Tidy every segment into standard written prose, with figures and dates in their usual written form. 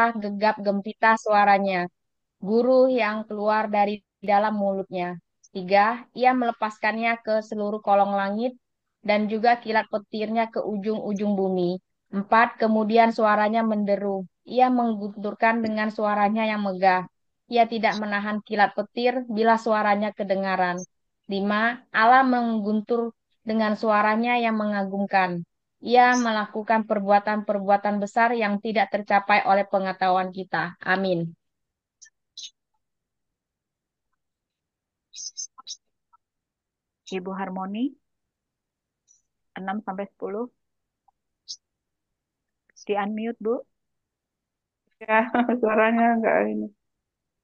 gegap gempita suaranya, guru yang keluar dari dalam mulutnya. Tiga, ia melepaskannya ke seluruh kolong langit dan juga kilat petirnya ke ujung-ujung bumi. Empat, kemudian suaranya menderu. Ia menggunturkan dengan suaranya yang megah. Ia tidak menahan kilat petir bila suaranya kedengaran. Lima, Allah mengguntur dengan suaranya yang mengagumkan. Ia melakukan perbuatan-perbuatan besar yang tidak tercapai oleh pengetahuan kita. Amin. Ibu Harmoni, 6 sampai 10. Di unmute, Bu. Ya, suaranya enggak ini.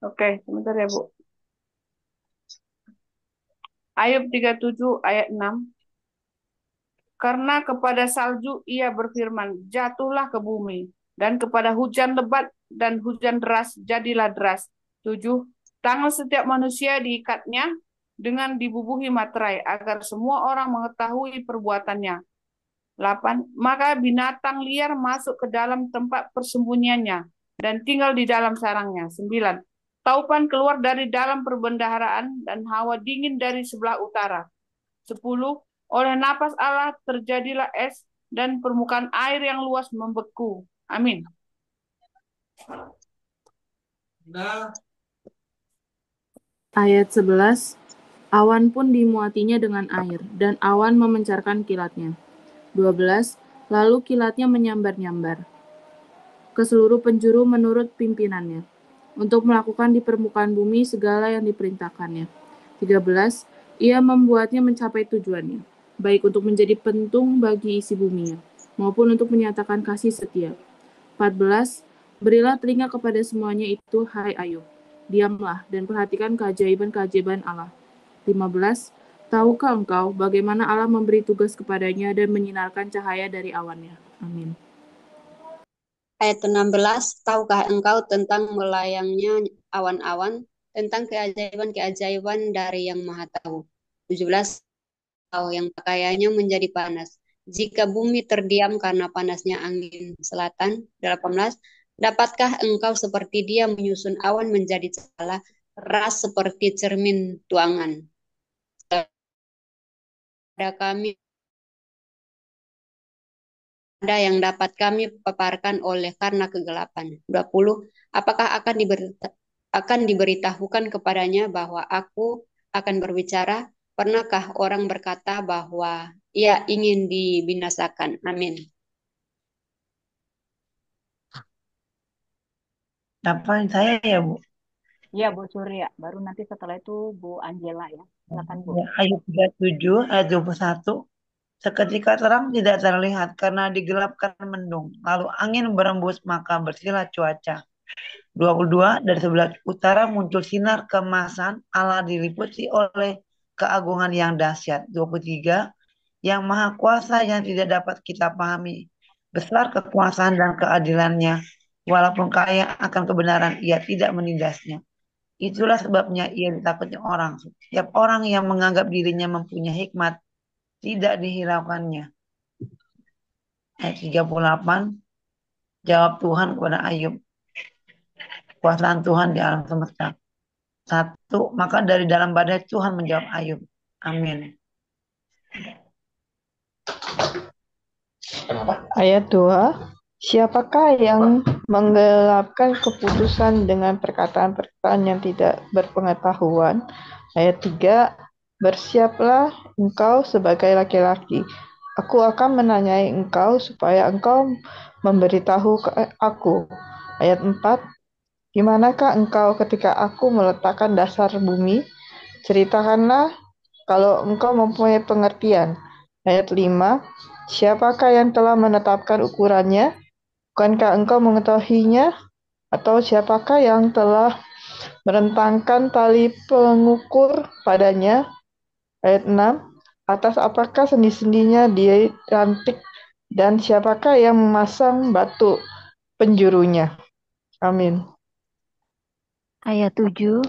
Oke, sebentar ya, Bu. Ayub 37 ayat 6. Karena kepada salju ia berfirman, jatuhlah ke bumi, dan kepada hujan lebat dan hujan deras, jadilah deras. 7. Tangan setiap manusia diikatnya dengan dibubuhi materai, agar semua orang mengetahui perbuatannya. 8. Maka binatang liar masuk ke dalam tempat persembunyiannya, dan tinggal di dalam sarangnya. 9. Taupan keluar dari dalam perbendaharaan, dan hawa dingin dari sebelah utara. 10. Oleh napas Allah terjadilah es dan permukaan air yang luas membeku. Amin. Ayat 11, awan pun dimuatinya dengan air, dan awan memencarkan kilatnya. 12, lalu kilatnya menyambar-nyambar ke seluruh penjuru menurut pimpinannya, untuk melakukan di permukaan bumi segala yang diperintahkannya. 13, ia membuatnya mencapai tujuannya, baik untuk menjadi pentung bagi isi buminya, maupun untuk menyatakan kasih setia. 14, berilah telinga kepada semuanya itu, hai Ayub. Diamlah dan perhatikan keajaiban-keajaiban Allah. 15, tahukah engkau bagaimana Allah memberi tugas kepadanya dan menyinarkan cahaya dari awannya? Amin. Ayat 16, tahukah engkau tentang melayangnya awan-awan, tentang keajaiban-keajaiban dari Yang Maha Tahu. 17, tahu yang pakaiannya menjadi panas, jika bumi terdiam karena panasnya angin selatan. 18, dapatkah engkau seperti dia menyusun awan menjadi cala, ras seperti cermin tuangan. Pada kami ada yang dapat kami paparkan oleh karena kegelapan. 20, apakah akan diberitahukan kepadanya bahwa aku akan berbicara? Pernahkah orang berkata bahwa ia ingin dibinasakan? Amin. Apa saya ya, Bu? Iya, Bu Surya. Baru nanti setelah itu Bu Angela ya. Silakan, Bu. Ya, Ayub 37 ayat 21. Seketika terang tidak terlihat karena digelapkan mendung. Lalu angin berembus maka bersihlah cuaca. 22, dari sebelah utara muncul sinar keemasan, Allah diliputi oleh keagungan yang dahsyat. 23, yang maha kuasa yang tidak dapat kita pahami. Besar kekuasaan dan keadilannya. Walaupun kaya akan kebenaran, ia tidak menindasnya. Itulah sebabnya ia ditakuti orang. Setiap orang yang menganggap dirinya mempunyai hikmat tidak dihiraukannya. Ayat 38, jawab Tuhan kepada Ayub. Kuasaan Tuhan di alam semesta. 1, maka dari dalam badai Tuhan menjawab Ayub. Amin. Ayat 2, siapakah yang menggelapkan keputusan dengan perkataan-perkataan yang tidak berpengetahuan? Ayat 3, bersiaplah engkau sebagai laki-laki. Aku akan menanyai engkau supaya engkau memberitahu aku. Ayat 4, di manakah engkau ketika aku meletakkan dasar bumi? Ceritakanlah kalau engkau mempunyai pengertian. Ayat 5, siapakah yang telah menetapkan ukurannya? Bukankah engkau mengetahuinya? Atau siapakah yang telah merentangkan tali pengukur padanya? Ayat 6, atas apakah sendi-sendinya dia rantik, dan siapakah yang memasang batu penjurunya? Amin. Ayat 7,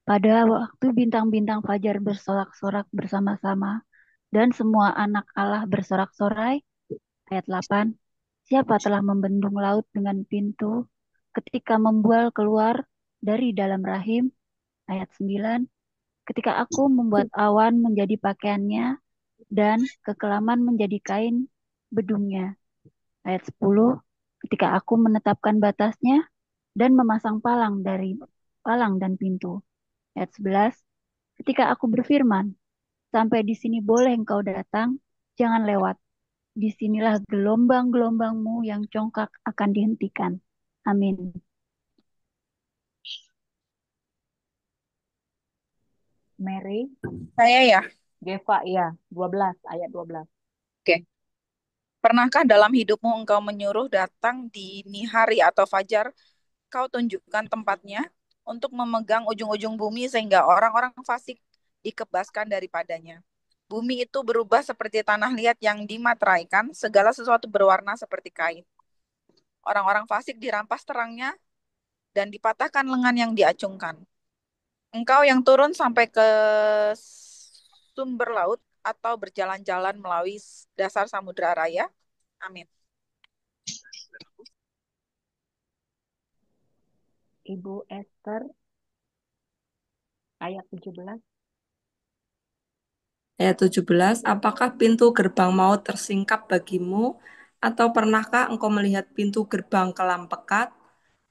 pada waktu bintang-bintang fajar bersorak-sorak bersama-sama, dan semua anak Allah bersorak-sorai. Ayat 8, siapa telah membendung laut dengan pintu, ketika membual keluar dari dalam rahim. Ayat 9, ketika aku membuat awan menjadi pakaiannya dan kekelaman menjadi kain bedungnya. Ayat 10, ketika aku menetapkan batasnya dan memasang palang dan pintu. Ayat 11, ketika aku berfirman, sampai di sini boleh engkau datang, jangan lewat. Disinilah gelombang-gelombangmu yang congkak akan dihentikan. Amin. Mary, Saya ya. Geva, ya, 12, ayat 12. Oke. Pernahkah dalam hidupmu engkau menyuruh datang dini hari atau fajar, kau tunjukkan tempatnya untuk memegang ujung-ujung bumi sehingga orang-orang fasik dikebaskan daripadanya. Bumi itu berubah seperti tanah liat yang dimateraikan, segala sesuatu berwarna seperti kain. Orang-orang fasik dirampas terangnya dan dipatahkan lengan yang diacungkan. Engkau yang turun sampai ke sumber laut atau berjalan-jalan melalui dasar samudra raya. Amin. Ibu Esther, ayat 17. Ayat 17, apakah pintu gerbang maut tersingkap bagimu? Atau pernahkah engkau melihat pintu gerbang kelam pekat?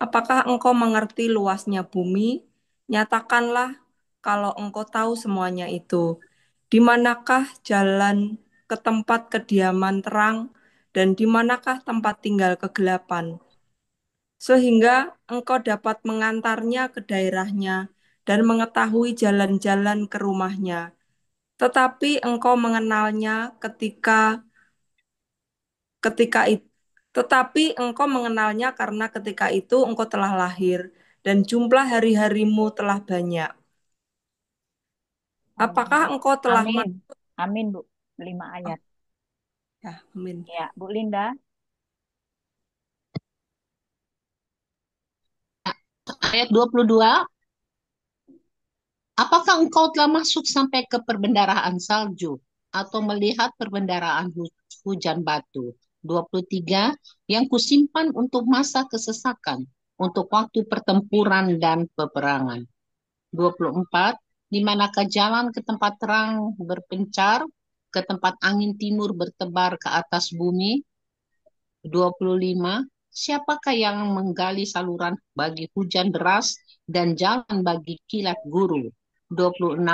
Apakah engkau mengerti luasnya bumi? Nyatakanlah kalau engkau tahu semuanya itu. Di manakah jalan ke tempat kediaman terang, dan di manakah tempat tinggal kegelapan? Sehingga engkau dapat mengantarnya ke daerahnya dan mengetahui jalan-jalan ke rumahnya. Tetapi engkau mengenalnya ketika itu, tetapi engkau mengenalnya karena ketika itu engkau telah lahir dan jumlah hari-harimu telah banyak. Apakah engkau telah Amin. Amin, Bu. 5 ayat. Ya, amin. Ya, Bu Linda. Ayat 22, apakah engkau telah masuk sampai ke perbendaharaan salju atau melihat perbendaharaan hujan batu? 23, yang kusimpan untuk masa kesesakan, untuk waktu pertempuran dan peperangan. 24, di manakah jalan ke tempat terang berpencar, ke tempat angin timur bertebar ke atas bumi? 25, siapakah yang menggali saluran bagi hujan deras dan jalan bagi kilat guru? 26,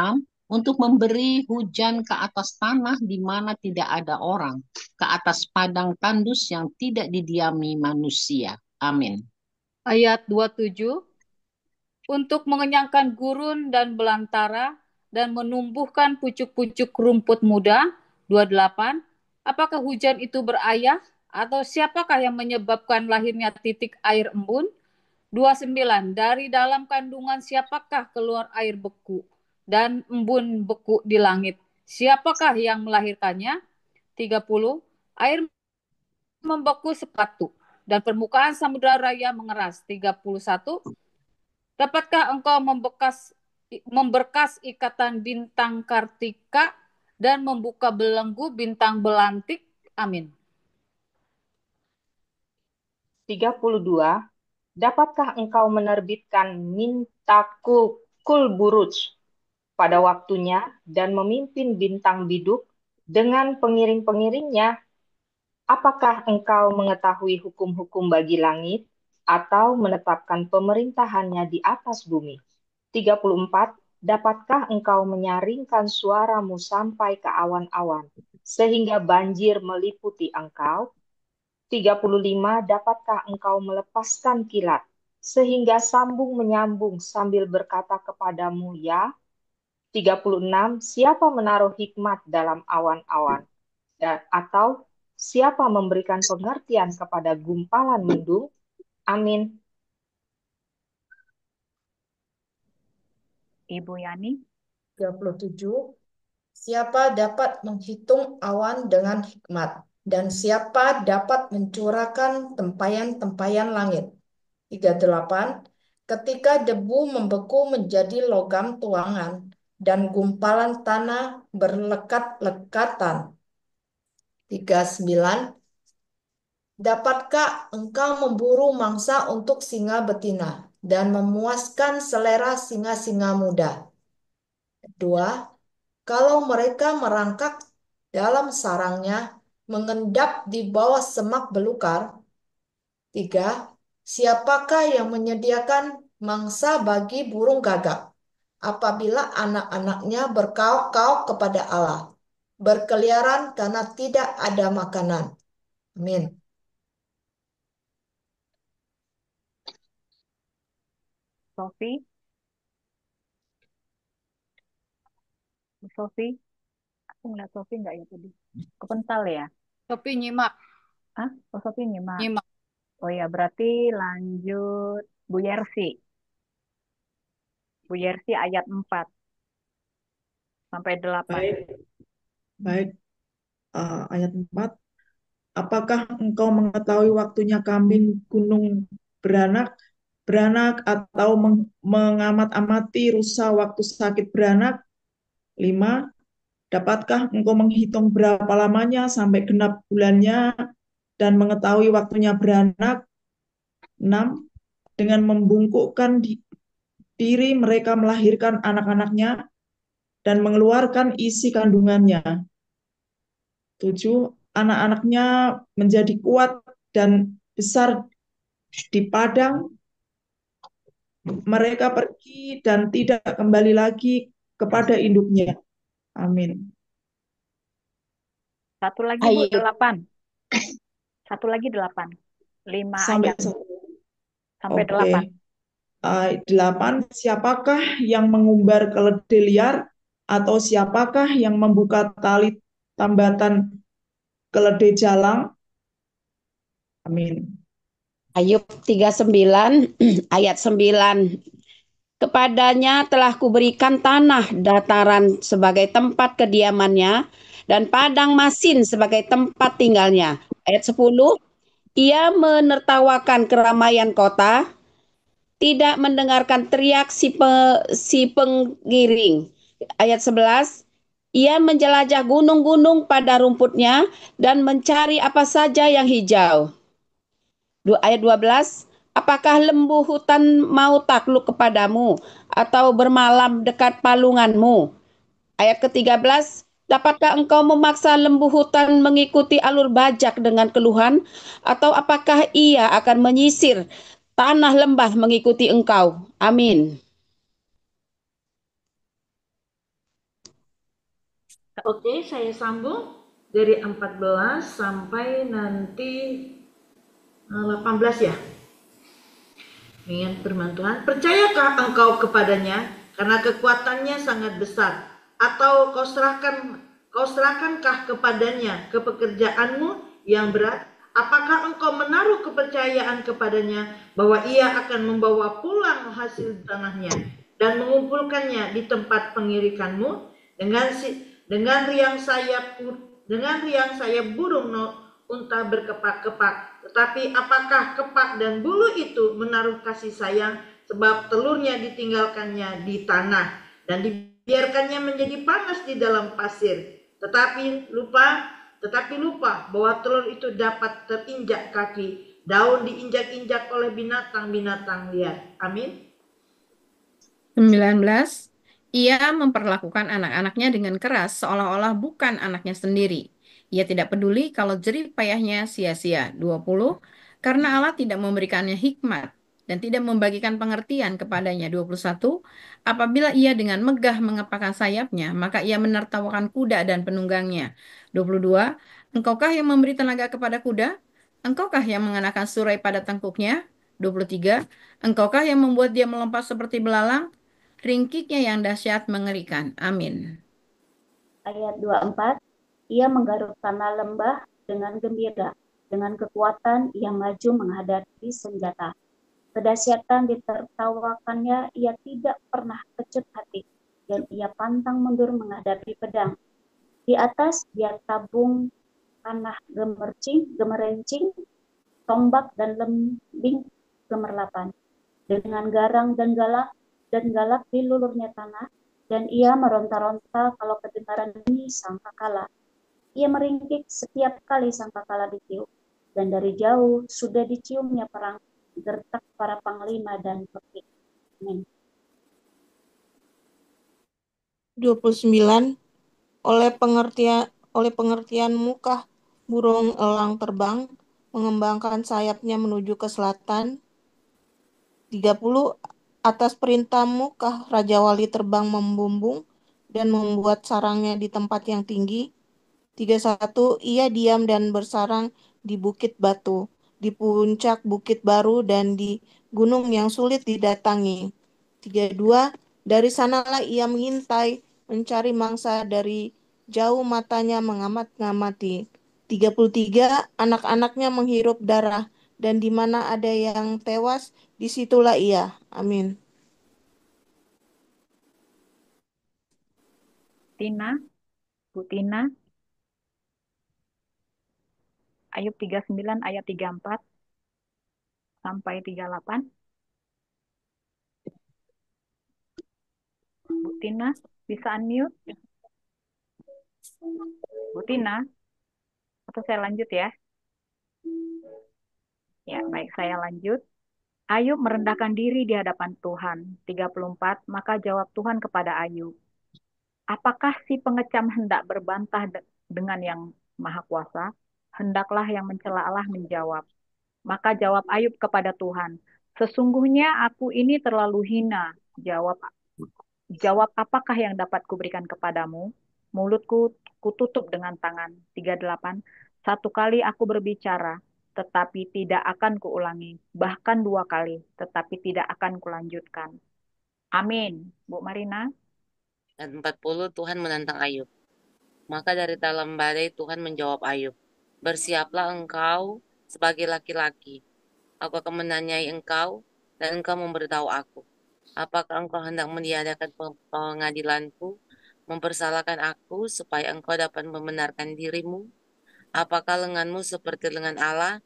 untuk memberi hujan ke atas tanah di mana tidak ada orang, ke atas padang tandus yang tidak didiami manusia. Amin. Ayat 27, untuk mengenyangkan gurun dan belantara dan menumbuhkan pucuk-pucuk rumput muda. 28, apakah hujan itu berayah atau siapakah yang menyebabkan lahirnya titik air embun? 29, dari dalam kandungan siapakah keluar air beku dan embun beku di langit? Siapakah yang melahirkannya? 30, air membeku sepatu dan permukaan samudra raya mengeras. 31, dapatkah engkau memberkas ikatan bintang kartika dan membuka belenggu bintang belantik? Amin. 32, dapatkah engkau menerbitkan mintaku kul buruj pada waktunya dan memimpin bintang biduk dengan pengiring-pengiringnya? Apakah engkau mengetahui hukum-hukum bagi langit atau menetapkan pemerintahannya di atas bumi? 34, dapatkah engkau menyaringkan suaramu sampai ke awan-awan sehingga banjir meliputi engkau? 35, dapatkah engkau melepaskan kilat sehingga sambung menyambung sambil berkata kepadamu ya? 36, siapa menaruh hikmat dalam awan-awan? Atau siapa memberikan pengertian kepada gumpalan mendung? Amin. Ibu Yani. 37, siapa dapat menghitung awan dengan hikmat, dan siapa dapat mencurahkan tempayan-tempayan langit? 38, ketika debu membeku menjadi logam tuangan, dan gumpalan tanah berlekat-lekatan. 39, Dapatkah engkau memburu mangsa untuk singa betina dan memuaskan selera singa-singa muda? 2. Kalau mereka merangkak dalam sarangnya, mengendap di bawah semak belukar. 3. Siapakah yang menyediakan mangsa bagi burung gagak apabila anak-anaknya berkauk-kauk kepada Allah, berkeliaran karena tidak ada makanan? Amin. Sofi, Sofi, aku ngeliat Sofi nggak ya tadi? Kepental ya? Sopi nyimak. Ah, oh Sofi nyimak. Nyimak. Oh ya, berarti lanjut Bu Yersi. Bu Yersi ayat 4 sampai 8. Baik, baik. Ayat 4. Apakah engkau mengetahui waktunya kambing gunung beranak atau mengamat-amati rusa waktu sakit beranak? 5. Dapatkah engkau menghitung berapa lamanya sampai genap bulannya dan mengetahui waktunya beranak? 6. Dengan membungkukkan diri mereka melahirkan anak-anaknya dan mengeluarkan isi kandungannya. 7. Anak-anaknya menjadi kuat dan besar di padang. Mereka pergi dan tidak kembali lagi kepada induknya. Amin. Satu lagi Bu, Ayub 8. Satu lagi 8. 5 Sampai ayat sampai Oke. 8. 8. Siapakah yang mengumbar keledai liar atau siapakah yang membuka tali tambatan keledai jalang? Amin. Ayub 39 ayat 9. Kepadanya telah kuberikan tanah dataran sebagai tempat kediamannya dan padang masin sebagai tempat tinggalnya. Ayat 10. Ia menertawakan keramaian kota, tidak mendengarkan teriak si penggiring. Ayat 11. Ia menjelajah gunung-gunung pada rumputnya dan mencari apa saja yang hijau. Ayat 12. Apakah lembu hutan mau takluk kepadamu atau bermalam dekat palunganmu? Ayat ke-13. Dapatkah engkau memaksa lembu hutan mengikuti alur bajak dengan keluhan? Atau apakah ia akan menyisir tanah lembah mengikuti engkau? Amin. Oke, saya sambung dari 14 sampai nanti 18 ya. Dengan firman Tuhan, percayakah engkau kepadanya karena kekuatannya sangat besar, atau kau serahkankah kepadanya kepekerjaanmu yang berat? Apakah engkau menaruh kepercayaan kepadanya bahwa ia akan membawa pulang hasil tanahnya dan mengumpulkannya di tempat pengirikanmu? Dengan riang sayap burung unta berkepak-kepak. Tetapi apakah kepak dan bulu itu menaruh kasih sayang, sebab telurnya ditinggalkannya di tanah dan dibiarkannya menjadi panas di dalam pasir. Tetapi lupa bahwa telur itu dapat terinjak kaki, daun diinjak-injak oleh binatang-binatang liar. Amin. 19. Ia memperlakukan anak-anaknya dengan keras seolah-olah bukan anaknya sendiri. Ia tidak peduli kalau jerih payahnya sia-sia. 20. Karena Allah tidak memberikannya hikmat dan tidak membagikan pengertian kepadanya. 21. Apabila ia dengan megah mengepakkan sayapnya, maka ia menertawakan kuda dan penunggangnya. 22. Engkaukah yang memberi tenaga kepada kuda? Engkaukah yang mengenakan surai pada tengkuknya? 23. Engkaukah yang membuat dia melompat seperti belalang? Ringkiknya yang dahsyat mengerikan. Amin. Ayat 24. Ia menggaruk tanah lembah dengan gembira, dengan kekuatan ia maju menghadapi senjata. Kedahsyatan ditertawakannya, ia tidak pernah kecut hati, dan ia pantang mundur menghadapi pedang. Di atas dia tabung panah gemerencing, tombak dan lembing gemerlapan. Dengan garang dan galak dilulurnya tanah, dan ia meronta-ronta kalau kedengaran bunyi sangkakala. Ia meringkik setiap kali sangkakala ditiup, dan dari jauh sudah diciumnya perang gertak para panglima dan pekik. Amin. 29. Oleh pengertianmu kah burung elang terbang, mengembangkan sayapnya menuju ke selatan. 30. Atas perintahmu kah Raja Wali terbang membumbung dan membuat sarangnya di tempat yang tinggi. 31. Ia diam dan bersarang di bukit batu, di puncak bukit baru dan di gunung yang sulit didatangi. 32. Dari sanalah ia mengintai, mencari mangsa, dari jauh matanya mengamat-ngamati. 33. Anak-anaknya menghirup darah, dan di mana ada yang tewas, disitulah ia. Amin. Tina, Bu Tina, Ayub 39 ayat 34 sampai 38. Bu Tina, bisa unmute? Bu Tina, atau saya lanjut ya? Ya, baik, saya lanjut. Ayub merendahkan diri di hadapan Tuhan. 34, maka jawab Tuhan kepada Ayub, apakah si pengecam hendak berbantah dengan yang maha kuasa? Hendaklah yang mencela Allah menjawab. Maka jawab Ayub kepada Tuhan, sesungguhnya aku ini terlalu hina. Jawab apakah yang dapat kuberikan kepadamu? Mulutku kututup dengan tangan. 38. Satu kali aku berbicara, tetapi tidak akan kuulangi. Bahkan 2 kali, tetapi tidak akan kulanjutkan. Amin. Bu Marina. Dan 40 Tuhan menantang Ayub. Maka dari dalam badai Tuhan menjawab Ayub, bersiaplah engkau sebagai laki-laki. Aku akan menanyai engkau, dan engkau memberitahu aku. Apakah engkau hendak meniadakan pengadilanku, mempersalahkan aku, supaya engkau dapat membenarkan dirimu? Apakah lenganmu seperti lengan Allah,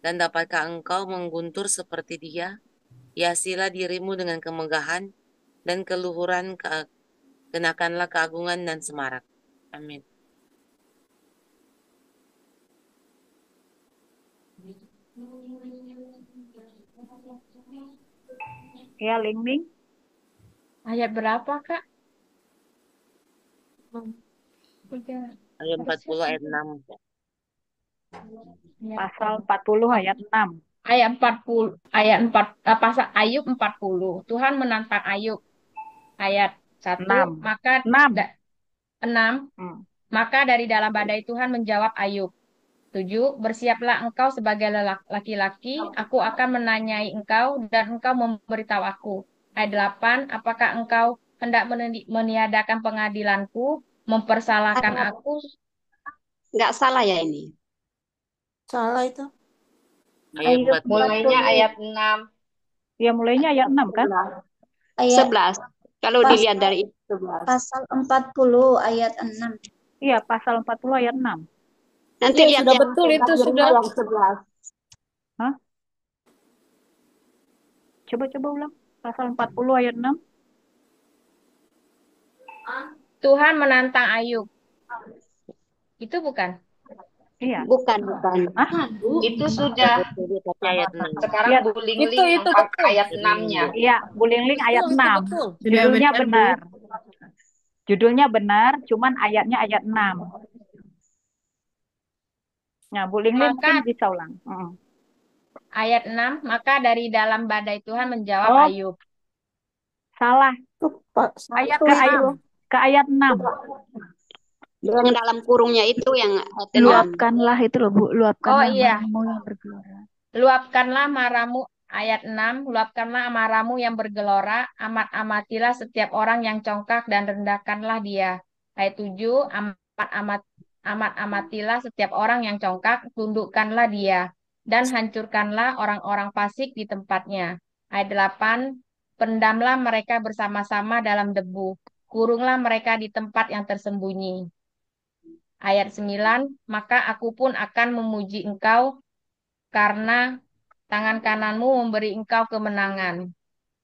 dan dapatkah engkau mengguntur seperti Dia? Hiasilah dirimu dengan kemegahan, dan keluhuran kenakanlah keagungan dan semarak. Amin. Ya, Ling-Ling. Ayat berapa, Kak? Ayat 40 ayat 6. Pasal 40 ayat 6. Ayat 40, pasal Ayub 40. Tuhan menantang Ayub. Ayat 1, 6. maka 6. Maka dari dalam badai Tuhan menjawab Ayub. 7. Bersiaplah engkau sebagai laki-laki, aku akan menanyai engkau dan engkau memberitahu aku. Ayat 8. Apakah engkau hendak meniadakan pengadilanku, mempersalahkan aku? Nggak salah ya ini. Salah itu. Ayat 40. Mulainya ayat 6. Ya, mulainya ayat 6 kan? Ayat 11. Kalau dilihat dari itu 11. Pasal 40 ayat 6. Iya, pasal 40 ayat 6. Nanti Ya, lihat sudah yang betul itu sudah. yang 11. Hah? Coba ulang. Pasal 40 ayat 6. Tuhan menantang Ayub. Itu bukan? Iya. Bukan. Itu sudah. Ayat 6. Sekarang Bu Ling-Ling yang ayat 6-nya. Iya, Bu Ling-Ling ayat 6. Sudah Judulnya benar, Bu. benar. Judulnya benar, cuman ayatnya ayat 6. Nah, Bu Ling-Ling mungkin bisa ulang. Ayat 6, maka dari dalam badai Tuhan menjawab Oh. Ayub. Salah. Ayat ke ayat 6. Yang dalam kurungnya itu yang Luapkanlah itu loh Bu, luapkanlah Oh iya. amarahmu yang bergelora. Luapkanlah marahmu, ayat 6, luapkanlah amarahmu yang bergelora, amat-amatilah setiap orang yang congkak dan rendahkanlah dia. Ayat 7, amat-amatilah setiap orang yang congkak, tundukkanlah dia, dan hancurkanlah orang-orang fasik di tempatnya. Ayat 8, pendamlah mereka bersama-sama dalam debu, kurunglah mereka di tempat yang tersembunyi. Ayat 9, maka aku pun akan memuji engkau karena tangan kananmu memberi engkau kemenangan.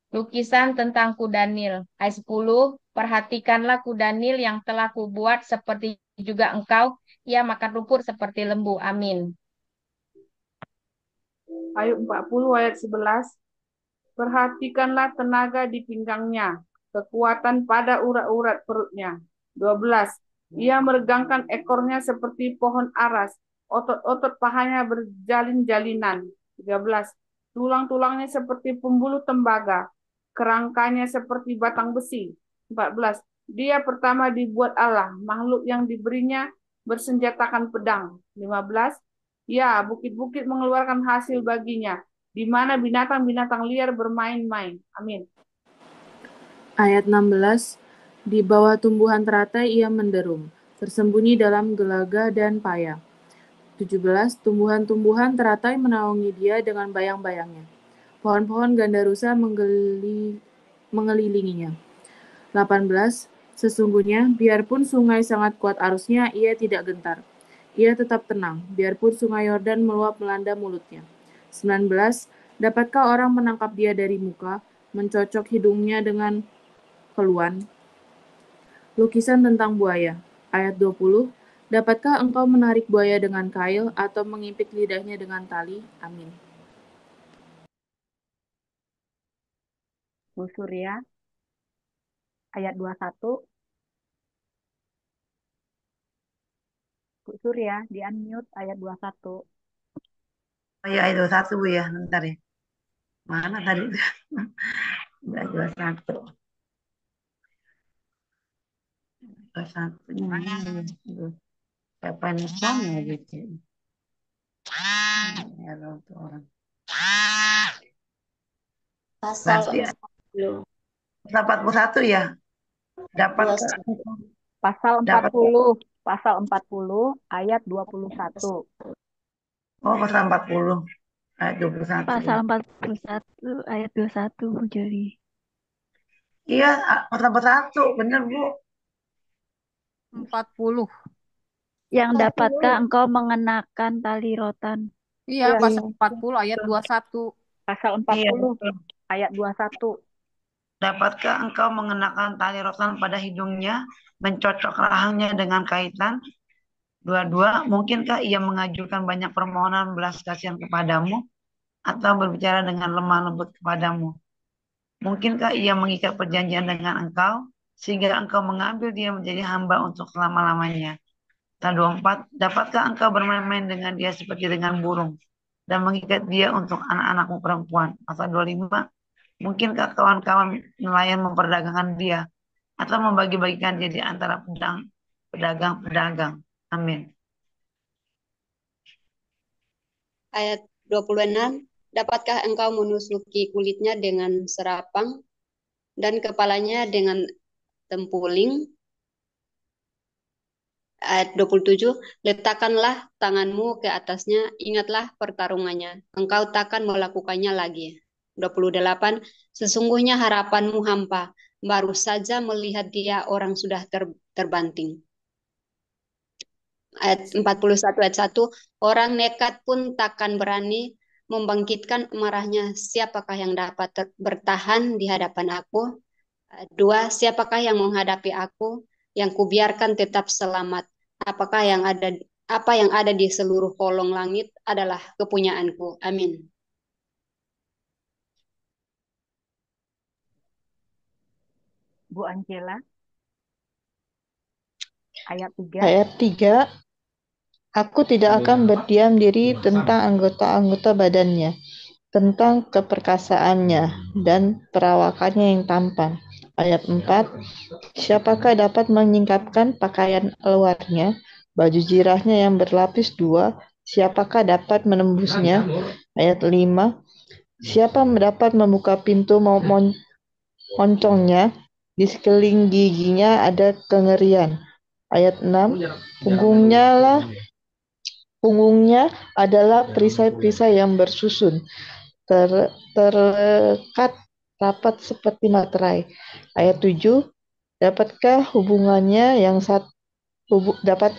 Lukisan tentang kuda Nil. Ayat 10, perhatikanlah kuda Nil yang telah kubuat seperti juga engkau, ia makan rumput seperti lembu. Amin. Ayub 40 ayat 11. Perhatikanlah tenaga di pinggangnya, kekuatan pada urat-urat perutnya. 12. Ia meregangkan ekornya seperti pohon aras, otot-otot pahanya berjalin-jalinan. 13. Tulang-tulangnya seperti pembuluh tembaga, kerangkanya seperti batang besi. 14. Dia pertama dibuat Allah, makhluk yang diberinya bersenjatakan pedang. 15. Ya, bukit-bukit mengeluarkan hasil baginya, di mana binatang-binatang liar bermain-main. Amin. Ayat 16, di bawah tumbuhan teratai ia menderum, tersembunyi dalam gelaga dan paya. 17, tumbuhan-tumbuhan teratai menaungi dia dengan bayang-bayangnya. Pohon-pohon gandarusa mengelilinginya. 18, sesungguhnya biarpun sungai sangat kuat arusnya, ia tidak gentar. Ia tetap tenang, biarpun sungai Yordan meluap melanda mulutnya. 19, dapatkah orang menangkap dia dari muka, mencocok hidungnya dengan keluhan? Lukisan tentang buaya. Ayat 20, dapatkah engkau menarik buaya dengan kail atau mengimpit lidahnya dengan tali? Amin. Bu Surya, ayat 21. Bu Surya, di-unmute ayat 21. Oh ya, ayat 21 Bu ya, bentar ya. Mana tadi? Ayat 21. 21 gimana ya? Siapa yang sama gitu? Ya, tuh orang. Pasal Berarti 40. 41 ya. Dapat Pasal dapat 40 ayat 21. Oh, pasal 40 ayat 21. Pasal 41 ayat 21, Bu Joli. Iya, pasal 41, bener Bu. 40. Yang dapatkah engkau mengenakan tali rotan? Iya, Iya. pasal 40 ayat 21. Pasal 40 Iya, betul. ayat 21. Dapatkah engkau mengenakan tali rotan pada hidungnya, mencocok rahangnya dengan kaitan? 22, mungkinkah ia mengajukan banyak permohonan belas kasihan kepadamu, atau berbicara dengan lemah lembut kepadamu? Mungkinkah ia mengikat perjanjian dengan engkau, sehingga engkau mengambil dia menjadi hamba untuk selama-lamanya? Dan 24, dapatkah engkau bermain-main dengan dia seperti dengan burung, dan mengikat dia untuk anak-anakmu perempuan? Pasal 25, mungkinkah kawan-kawan nelayan memperdagangkan dia, atau membagi-bagikan dia di antara pedagang-pedagang? Amin. Ayat 26, dapatkah engkau menusuki kulitnya dengan serapang dan kepalanya dengan tempuling? Ayat 27, letakkanlah tanganmu ke atasnya, ingatlah pertarungannya, engkau takkan melakukannya lagi. 28, sesungguhnya harapanmu hampa, baru saja melihat dia orang sudah terbanting. Ayat 41 ayat 1, orang nekat pun takkan berani membangkitkan amarahnya, siapakah yang dapat bertahan di hadapan aku? 2, siapakah yang menghadapi aku, yang kubiarkan tetap selamat? Apa yang ada di seluruh kolong langit adalah kepunyaanku. Amin. Bu Angela, ayat 3. Ayat 3, aku tidak akan berdiam diri tentang anggota-anggota badannya, tentang keperkasaannya dan perawakannya yang tampan. Ayat 4, siapakah dapat menyingkapkan pakaian luarnya, baju zirahnya yang berlapis 2, siapakah dapat menembusnya? Ayat 5, siapa dapat membuka pintu moncongnya, di sekeliling giginya ada kengerian. Ayat 6, punggungnya adalah perisai-perisai yang bersusun, terlekat rapat seperti materai. Ayat 7, dapat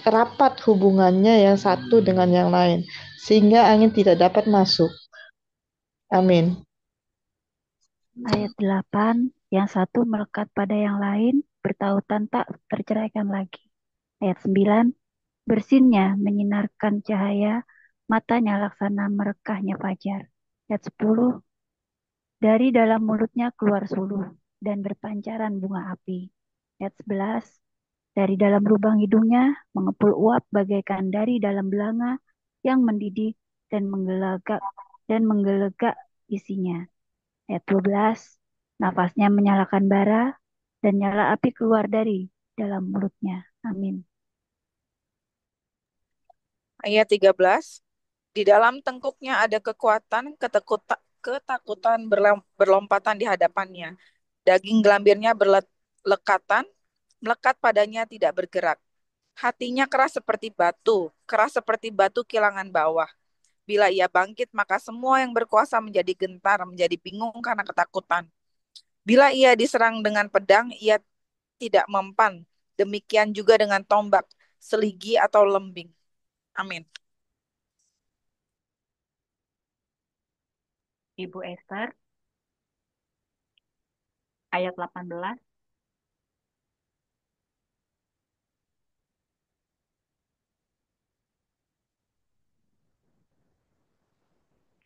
rapat hubungannya yang satu dengan yang lain, sehingga angin tidak dapat masuk. Amin. Ayat 8, yang satu melekat pada yang lain, bertautan tak terceraikan lagi. Ayat 9, bersinnya menyinarkan cahaya, matanya laksana merekahnya fajar. Ayat 10, dari dalam mulutnya keluar suluh dan berpancaran bunga api. Ayat 11, dari dalam lubang hidungnya mengepul uap bagaikan dari dalam belanga yang mendidih dan menggelegak isinya. Ayat 12, nafasnya menyalakan bara dan nyala api keluar dari dalam mulutnya. Amin. Ayat 13, di dalam tengkuknya ada kekuatan, ketakutan berlompatan di hadapannya. Daging gelambirnya berlekatan, melekat padanya tidak bergerak. Hatinya keras seperti batu kilangan bawah. Bila ia bangkit, maka semua yang berkuasa menjadi gentar, menjadi bingung karena ketakutan. Bila ia diserang dengan pedang, ia tidak mempan. Demikian juga dengan tombak, seligi atau lembing. Amin. Ibu Esther, ayat 18.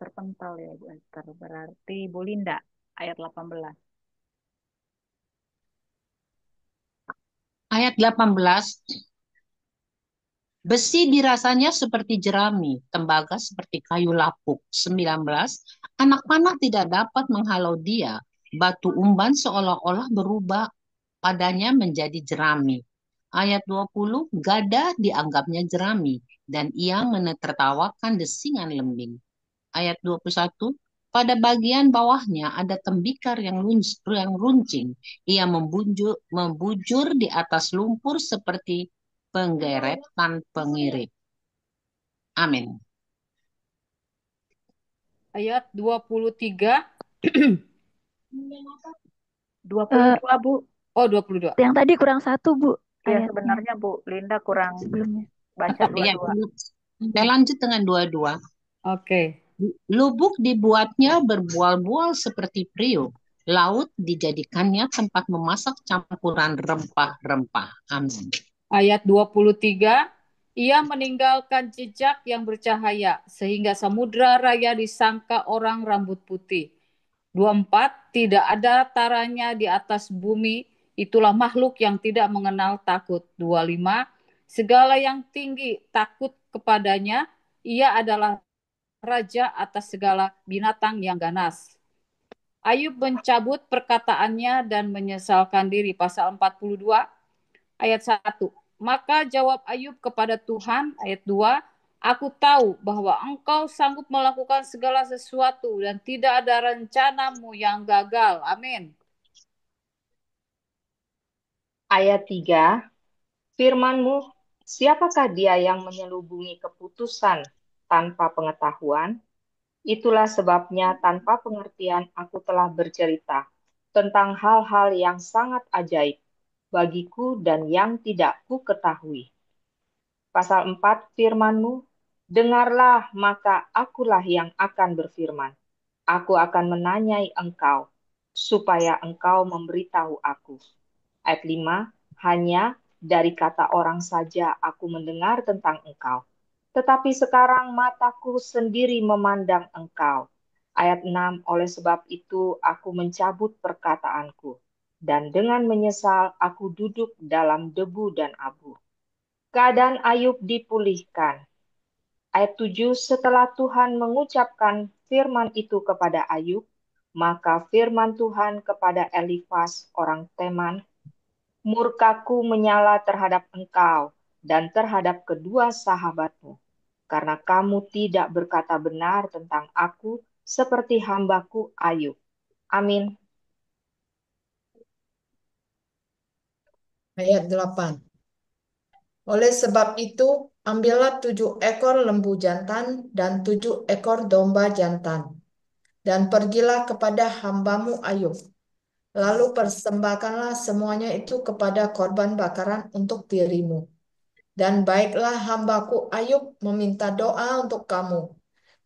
Terpental ya Ibu Esther. Berarti Ibu Linda, ayat 18. Ayat 18, besi dirasanya seperti jerami, tembaga seperti kayu lapuk. 19, anak panah tidak dapat menghalau dia. Batu umban seolah-olah berubah padanya menjadi jerami. Ayat 20, gada dianggapnya jerami, dan ia menertawakan desingan lembing. Ayat 21, pada bagian bawahnya ada tembikar yang runcing. Ia membujur di atas lumpur seperti penggeret tan pengirit. Amin. Ayat 23. 22, Bu. Oh, 22. Yang tadi kurang satu, Bu. Ya, Ayatnya sebenarnya Bu Linda kurang sebelumnya. baca Ya, 22. saya lanjut dengan 22. Oke. Lubuk dibuatnya berbual-bual seperti periuk. Laut dijadikannya tempat memasak campuran rempah-rempah. Amin. Ayat 23, ia meninggalkan jejak yang bercahaya, sehingga samudra raya disangka orang rambut putih. 24, tidak ada taranya di atas bumi, itulah makhluk yang tidak mengenal takut. 25, segala yang tinggi takut kepadanya, ia adalah raja atas segala binatang yang ganas. Ayub mencabut perkataannya dan menyesalkan diri. Pasal 42, ayat 1. Maka jawab Ayub kepada Tuhan, ayat 2, aku tahu bahwa engkau sanggup melakukan segala sesuatu dan tidak ada rencanamu yang gagal. Amin. Ayat 3, firman-Mu, siapakah dia yang menyelubungi keputusan tanpa pengetahuan? Itulah sebabnya tanpa pengertian aku telah bercerita tentang hal-hal yang sangat ajaib bagiku dan yang tidak ku ketahui. Pasal 4, firman-Mu, dengarlah maka akulah yang akan berfirman. Aku akan menanyai engkau, supaya engkau memberitahu aku. Ayat 5, hanya dari kata orang saja aku mendengar tentang engkau. Tetapi sekarang mataku sendiri memandang engkau. Ayat 6, oleh sebab itu aku mencabut perkataanku. Dan dengan menyesal aku duduk dalam debu dan abu. Keadaan Ayub dipulihkan. Ayat 7, setelah Tuhan mengucapkan firman itu kepada Ayub, maka firman Tuhan kepada Elifas orang Teman, murkaku menyala terhadap engkau dan terhadap kedua sahabatmu, karena kamu tidak berkata benar tentang aku seperti hambaku Ayub. Amin. Ayat 8. Oleh sebab itu, ambillah 7 ekor lembu jantan dan 7 ekor domba jantan, dan pergilah kepada hambamu Ayub. Lalu persembahkanlah semuanya itu kepada korban bakaran untuk dirimu. Dan baiklah hambaku Ayub meminta doa untuk kamu,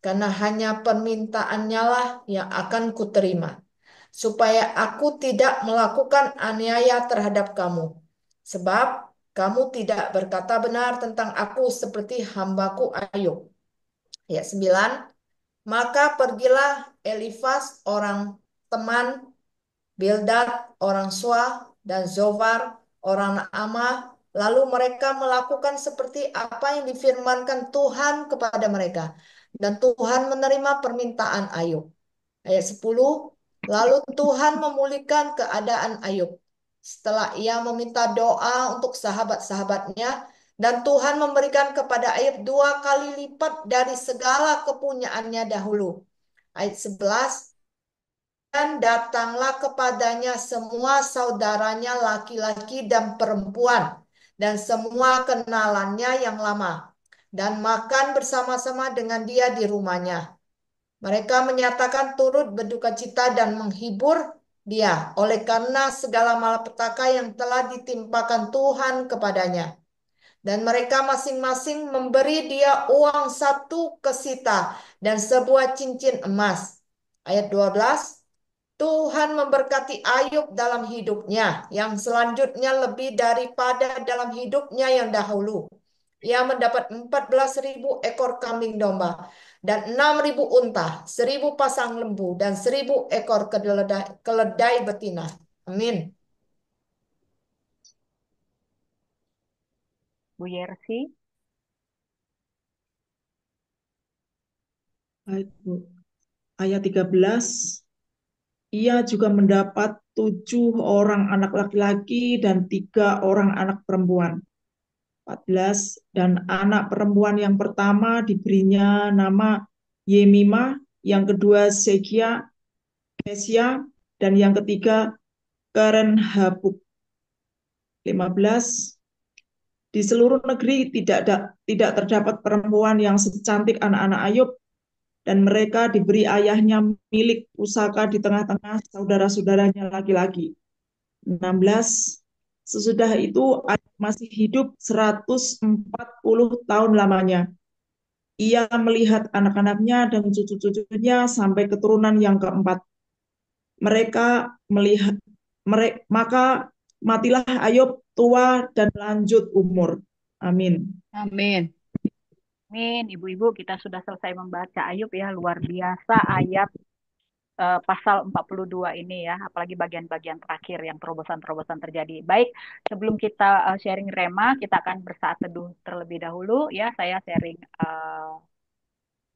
karena hanya permintaannya lah yang akan kuterima, supaya aku tidak melakukan aniaya terhadap kamu. Sebab kamu tidak berkata benar tentang aku seperti hambaku Ayub. Ayat 9, Maka pergilah Elifas orang teman, Bildad orang Sua, dan Zovar orang Naamah. Lalu mereka melakukan seperti apa yang difirmankan Tuhan kepada mereka. Dan Tuhan menerima permintaan Ayub. Ayat 10, lalu Tuhan memulihkan keadaan Ayub setelah ia meminta doa untuk sahabat-sahabatnya, dan Tuhan memberikan kepada Ayub 2 kali lipat dari segala kepunyaannya dahulu. Ayat 11, dan datanglah kepadanya semua saudaranya laki-laki dan perempuan, dan semua kenalannya yang lama, dan makan bersama-sama dengan dia di rumahnya. Mereka menyatakan turut berdukacita dan menghibur dia oleh karena segala malapetaka yang telah ditimpakan Tuhan kepadanya. Dan mereka masing-masing memberi dia uang 1 kesita dan sebuah cincin emas. Ayat 12, Tuhan memberkati Ayub dalam hidupnya, yang selanjutnya lebih daripada dalam hidupnya yang dahulu. Ia mendapat 14.000 ekor kambing domba, dan 6.000 unta, 1.000 pasang lembu, dan 1.000 ekor keledai betina. Amin. Bu Yersi. Baik, Bu. Ayat 13, ia juga mendapat 7 orang anak laki-laki dan 3 orang anak perempuan. 14, dan anak perempuan yang pertama diberinya nama Yemima, yang kedua Sekia, Kesia, dan yang ketiga Karen Habuk. 15, di seluruh negeri tidak terdapat perempuan yang secantik anak-anak Ayub, dan mereka diberi ayahnya milik pusaka di tengah-tengah saudara-saudaranya laki-laki. 16, sesudah itu Ayub masih hidup 140 tahun lamanya. Ia melihat anak-anaknya dan cucu-cucunya sampai keturunan yang keempat. Maka matilah Ayub tua dan lanjut umur. Amin. Amin. Amin. Ibu-ibu, kita sudah selesai membaca Ayub ya. Luar biasa ayat pasal 42 ini ya. Apalagi bagian-bagian terakhir yang terobosan-terobosan terjadi. Baik, sebelum kita sharing rema, kita akan bersaat teduh terlebih dahulu ya. Saya sharing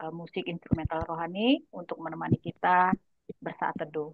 musik instrumental rohani untuk menemani kita bersaat teduh.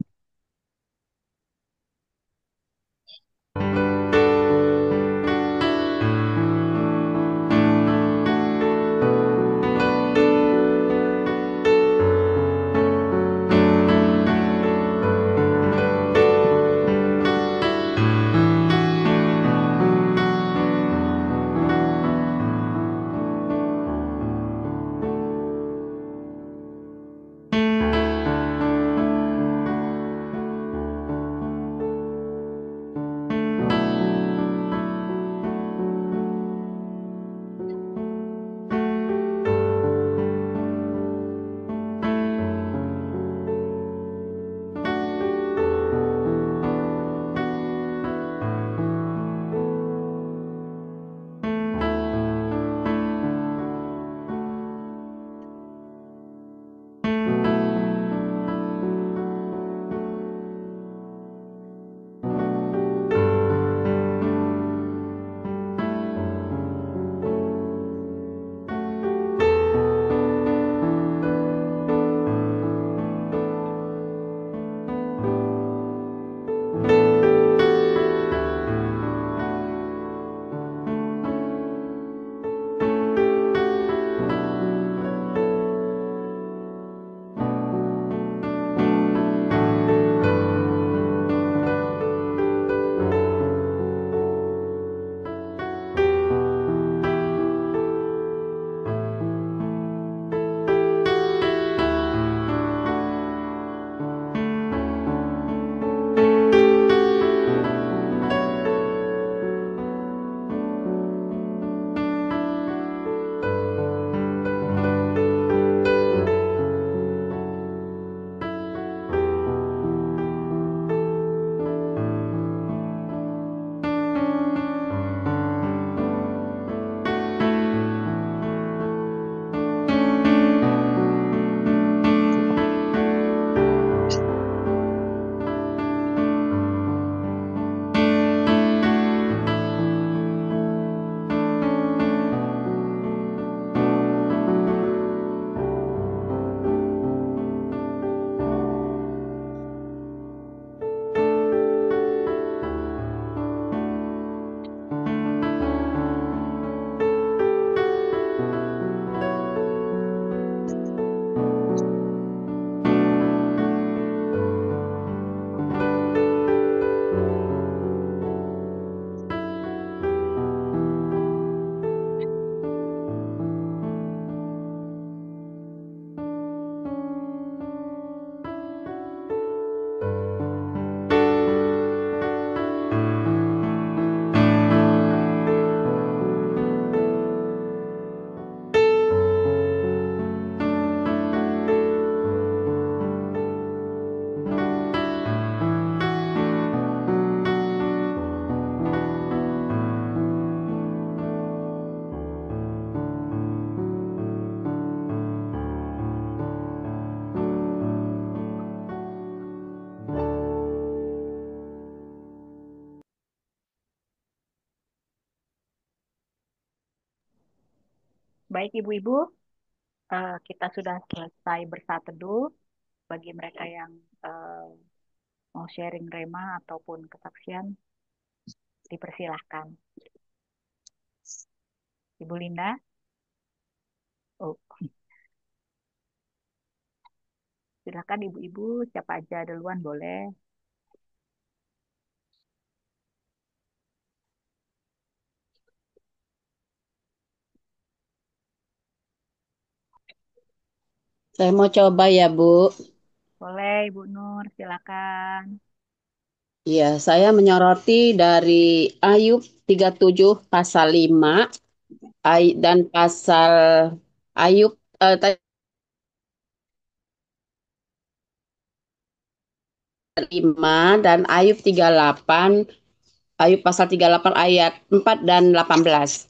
Baik Ibu-Ibu, kita sudah selesai bersateduh. Bagi mereka yang mau sharing rema ataupun kesaksian, dipersilahkan. Ibu Linda? Oh, silakan Ibu-Ibu, siapa aja duluan boleh. Saya mau coba ya, Bu. Boleh Ibu Nur, silakan. Ya, saya menyoroti dari Ayub 37 pasal 5 dan pasal Ayub tadi 5 dan Ayub 38, Ayub pasal 38 ayat 4 dan 18.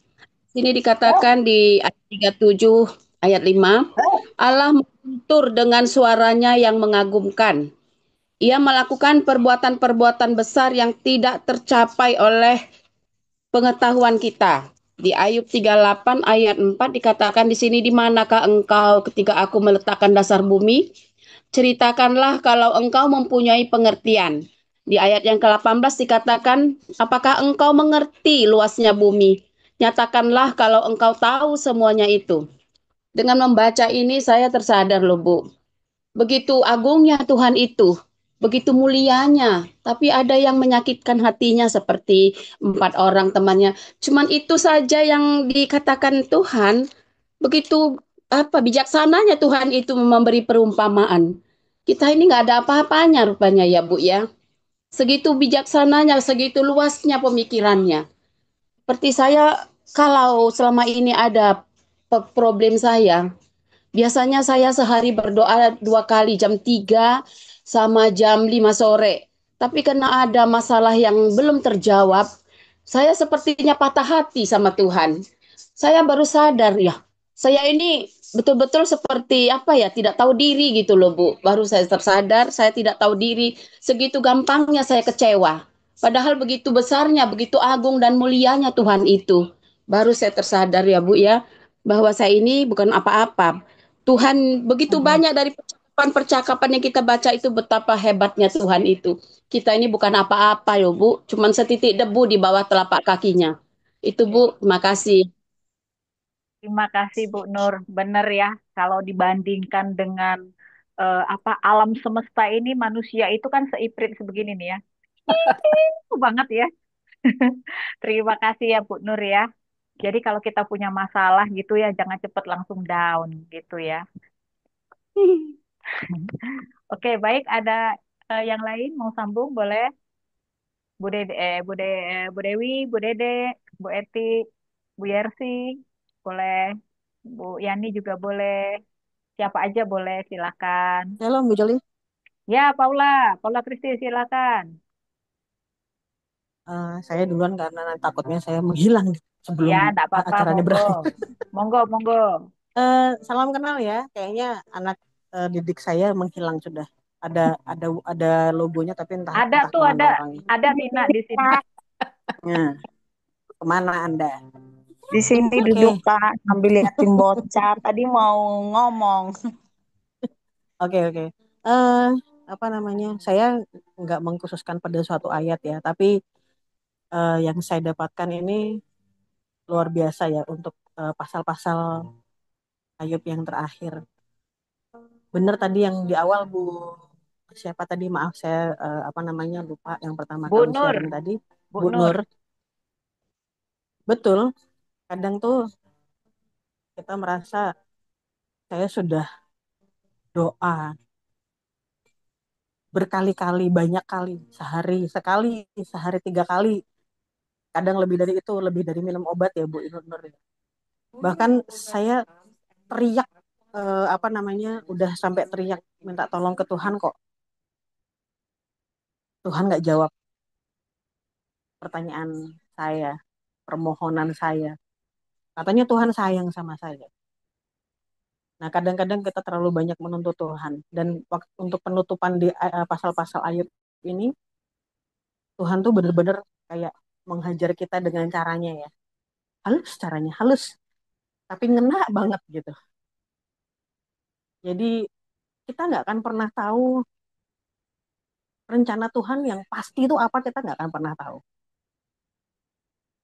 Sini dikatakan di ayat 37 ayat 5, Allah menguntur dengan suaranya yang mengagumkan. Ia melakukan perbuatan-perbuatan besar yang tidak tercapai oleh pengetahuan kita. Di Ayub 38 ayat 4 dikatakan di sini, di manakah engkau ketika aku meletakkan dasar bumi? Ceritakanlah kalau engkau mempunyai pengertian. Di ayat yang ke-18 dikatakan, apakah engkau mengerti luasnya bumi? Nyatakanlah kalau engkau tahu semuanya itu. Dengan membaca ini saya tersadar loh, Bu. Begitu agungnya Tuhan itu, begitu mulianya, tapi ada yang menyakitkan hatinya seperti 4 orang temannya. Cuman itu saja yang dikatakan Tuhan, begitu bijaksananya Tuhan itu memberi perumpamaan. Kita ini nggak ada apa-apanya rupanya ya Bu ya. Segitu bijaksananya, segitu luasnya pemikirannya. Seperti saya, kalau selama ini ada problem saya, biasanya saya sehari berdoa 2 kali, jam 3 sama jam 5 sore. Tapi karena ada masalah yang belum terjawab, saya sepertinya patah hati sama Tuhan. Saya baru sadar ya, saya ini betul-betul seperti tidak tahu diri gitu loh Bu. Baru saya tersadar, saya tidak tahu diri. Segitu gampangnya saya kecewa. Padahal begitu besarnya, begitu agung dan mulianya Tuhan itu. Baru saya tersadar ya Bu ya, bahwa saya ini bukan apa-apa. Tuhan begitu banyak dari percakapan-percakapan yang kita baca itu, betapa hebatnya Tuhan itu. Kita ini bukan apa-apa ya Bu, cuman setitik debu di bawah telapak kakinya. Itu Bu, terima kasih. Terima kasih Bu Nur. Benar ya, kalau dibandingkan dengan alam semesta ini, manusia itu kan seiprit sebegini nih ya. Banget ya. Terima kasih ya Bu Nur ya. Jadi kalau kita punya masalah gitu ya, jangan cepet langsung down gitu ya. Oke, baik. Ada yang lain mau sambung boleh? Bu Dede, Bu Dewi, Bu Dede, Bu Eti, Bu Yersi, boleh. Bu Yani juga boleh. Siapa aja boleh, silakan. Halo, Bu Joli. Ya, Paula Kristi, silakan. Saya duluan karena nanti takutnya saya menghilang sebelum Ya, enggak apa-apa, acaranya monggo. berakhir. Monggo. Salam kenal ya. Kayaknya anak didik saya menghilang sudah. Ada logonya tapi entah Ada tuh, kemana orangnya. ada Tina di sini. Nah, kemana Anda? Di sini duduk Pak, sambil liatin bocah. Tadi mau ngomong. Oke. Apa namanya? Saya nggak mengkhususkan pada suatu ayat ya, tapi yang saya dapatkan ini luar biasa ya untuk pasal-pasal Ayub yang terakhir. Benar tadi yang di awal Bu, siapa tadi, maaf saya lupa yang pertama Bu kali Nur. sharing tadi. Bu Bu Nur. Nur. Betul. Kadang tuh kita merasa saya sudah doa berkali-kali, banyak kali, sehari sekali, sehari 3 kali. Kadang lebih dari itu, lebih dari minum obat ya Bu Nur. Bahkan saya teriak udah sampai teriak minta tolong ke Tuhan kok. Tuhan nggak jawab pertanyaan saya, permohonan saya. Katanya Tuhan sayang sama saya. Nah, kadang-kadang kita terlalu banyak menuntut Tuhan. Dan waktu untuk penutupan di pasal-pasal Ayub ini, Tuhan tuh benar-benar kayak menghajar kita dengan caranya ya. Halus caranya, halus. tapi ngena banget gitu. Jadi kita nggak akan pernah tahu rencana Tuhan yang pasti itu apa, kita nggak akan pernah tahu.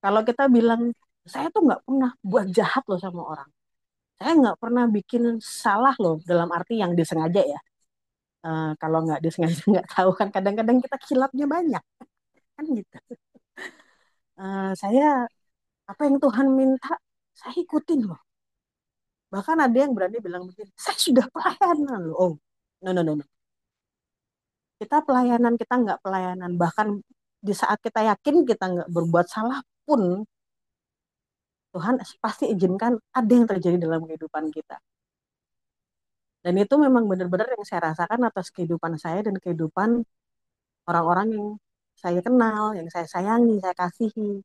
Kalau kita bilang, saya tuh nggak pernah buat jahat loh sama orang. Saya nggak pernah bikin salah loh, dalam arti yang disengaja ya. Kalau nggak disengaja nggak tahu kan, kadang-kadang kita kilapnya banyak. Kan gitu. Saya, apa yang Tuhan minta, saya ikutin loh. Bahkan ada yang berani bilang begini, saya sudah pelayanan loh. Oh, no, no, no, no. Kita pelayanan, kita nggak pelayanan. Bahkan di saat kita yakin kita nggak berbuat salah pun, Tuhan pasti izinkan ada yang terjadi dalam kehidupan kita. Dan itu memang benar-benar yang saya rasakan atas kehidupan saya dan kehidupan orang-orang yang saya kenal, yang saya sayangi, saya kasihi.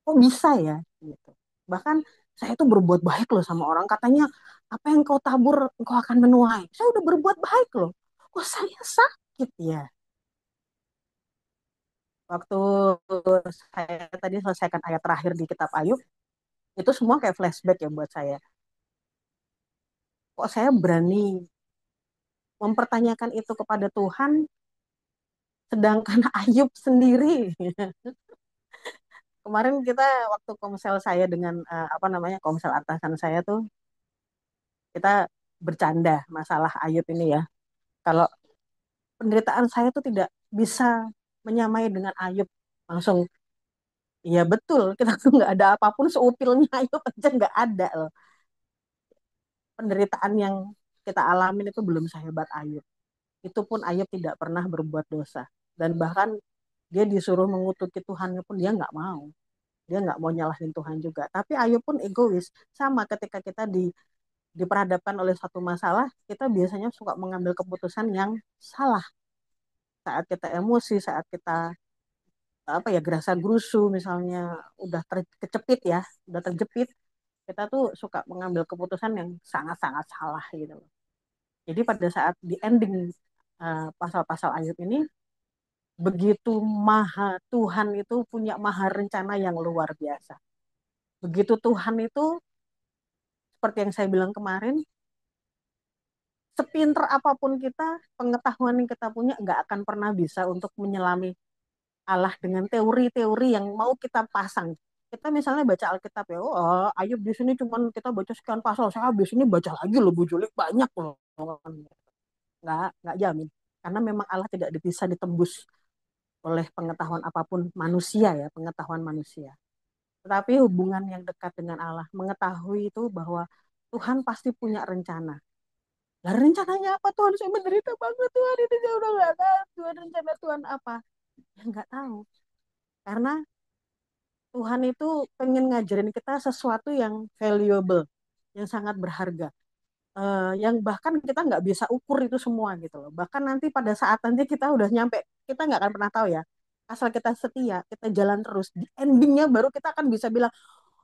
Kok bisa ya? Gitu. Bahkan saya tuh berbuat baik loh sama orang. Katanya, apa yang kau tabur, kau akan menuai. Saya udah berbuat baik loh. Kok saya sakit ya? Waktu saya tadi selesaikan ayat terakhir di kitab Ayub, itu semua kayak flashback ya buat saya. Kok saya berani mempertanyakan itu kepada Tuhan, sedangkan Ayub sendiri. Kemarin kita waktu komsel saya dengan apa namanya, komsel atasan saya tuh, kita bercanda masalah Ayub ini ya. Kalau penderitaan saya tuh tidak bisa menyamai dengan Ayub, langsung iya betul, kita tuh nggak ada apapun seupilnya Ayub aja nggak ada loh. Penderitaan yang kita alamin itu belum sehebat Ayub. Itu pun Ayub tidak pernah berbuat dosa. Dan bahkan dia disuruh mengutuki Tuhannya pun dia nggak mau. Dia nggak mau nyalahin Tuhan juga. Tapi Ayub pun egois. Sama ketika kita diperhadapkan oleh satu masalah, kita biasanya suka mengambil keputusan yang salah. Saat kita emosi, saat kita apa ya, gerasa gerusu misalnya, udah terkecepit ya, udah terjepit, kita tuh suka mengambil keputusan yang sangat-sangat salah gitu loh. Jadi pada saat di ending pasal-pasal Ayub ini, begitu maha Tuhan itu punya maha rencana yang luar biasa. Begitu Tuhan itu, seperti yang saya bilang kemarin, sepinter apapun kita, pengetahuan yang kita punya nggak akan pernah bisa untuk menyelami Allah dengan teori-teori yang mau kita pasang. Kita misalnya baca Alkitab ya, oh Ayub di sini cuman kita baca sekian pasal, saya habis ini baca lagi loh Bu Julik, banyak loh. Nggak jamin. Karena memang Allah tidak bisa ditembus oleh pengetahuan apapun manusia ya, pengetahuan manusia. Tetapi hubungan yang dekat dengan Allah, mengetahui itu bahwa Tuhan pasti punya rencana. Lah rencananya apa Tuhan? Saya menderita banget Tuhan, ini saya udah nggak tahu Tuhan rencana Tuhan apa. Ya nggak tahu. Karena Tuhan itu pengen ngajarin kita sesuatu yang valuable, yang sangat berharga. Yang bahkan kita nggak bisa ukur itu semua gitu loh. Bahkan nanti pada saat nanti kita udah nyampe, kita nggak akan pernah tahu ya. Asal kita setia, kita jalan terus. Di endingnya baru kita akan bisa bilang,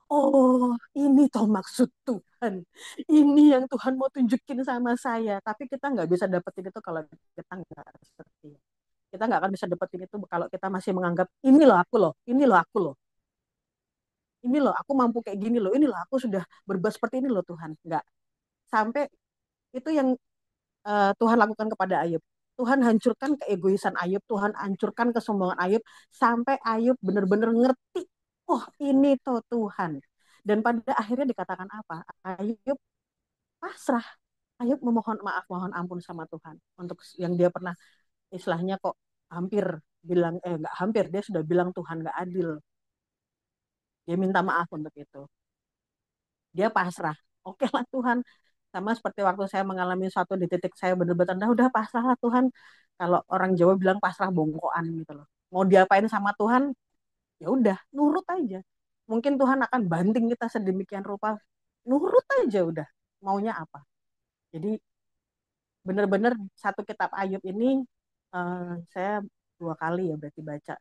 oh ini toh maksud Tuhan. Ini yang Tuhan mau tunjukin sama saya. Tapi kita nggak bisa dapetin itu kalau kita nggak setia. Kita nggak akan bisa dapetin itu kalau kita masih menganggap, ini loh aku loh, ini loh aku loh. Ini loh aku mampu kayak gini loh, ini loh aku sudah berbuat seperti ini loh Tuhan. Nggak. Sampai itu yang Tuhan lakukan kepada Ayub. Tuhan hancurkan keegoisan Ayub, Tuhan hancurkan kesombongan Ayub, sampai Ayub benar-benar ngerti, oh ini tuh Tuhan. Dan pada akhirnya dikatakan apa? Ayub pasrah. Ayub memohon maaf, mohon ampun sama Tuhan untuk yang dia pernah istilahnya kok hampir bilang, nggak hampir, dia sudah bilang Tuhan nggak adil. Dia minta maaf untuk itu. Dia pasrah. Oke lah Tuhan, sama seperti waktu saya mengalami suatu di titik saya benar-benar udah pasrah lah Tuhan. Kalau orang Jawa bilang pasrah bongkoan gitu loh. Mau diapain sama Tuhan, ya udah nurut aja. Mungkin Tuhan akan banting kita sedemikian rupa, nurut aja udah. Maunya apa? Jadi benar-benar satu kitab Ayub ini saya 2 kali ya berarti baca.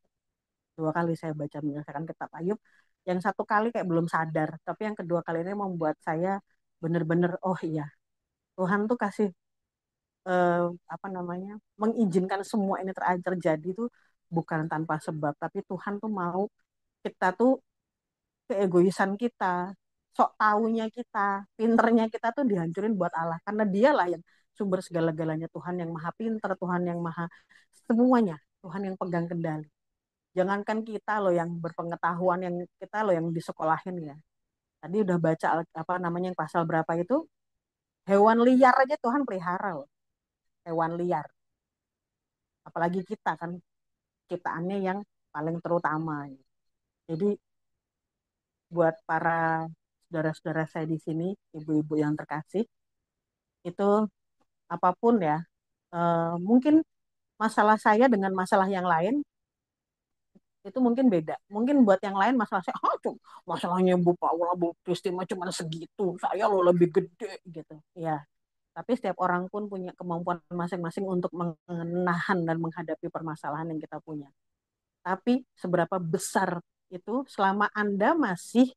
2 kali saya baca menyelesaikan kitab Ayub. Yang 1 kali kayak belum sadar, tapi yang kedua kali ini membuat saya benar-benar, oh iya, Tuhan tuh kasih apa namanya, mengizinkan semua ini terjadi tuh bukan tanpa sebab, tapi Tuhan tuh mau kita tuh keegoisan kita, sok taunya kita, pinternya kita tuh dihancurin buat Allah. Karena dialah yang sumber segala-galanya. Tuhan yang maha pinter, Tuhan yang maha semuanya. Tuhan yang pegang kendali. Jangankan kita loh yang berpengetahuan, yang kita loh yang disekolahin ya. Tadi udah baca apa namanya yang pasal berapa itu? Hewan liar aja Tuhan pelihara loh. Hewan liar. Apalagi kita kan ciptaannya yang paling terutama. Jadi buat para saudara-saudara saya di sini, ibu-ibu yang terkasih, itu apapun ya, mungkin masalah saya dengan masalah yang lain itu mungkin beda. Mungkin buat yang lain masalah saya, masalahnya Bu Paula, Bu Kristi cuma segitu, saya lo lebih gede gitu. Ya, tapi setiap orang pun punya kemampuan masing-masing untuk menahan dan menghadapi permasalahan yang kita punya. Tapi seberapa besar itu selama Anda masih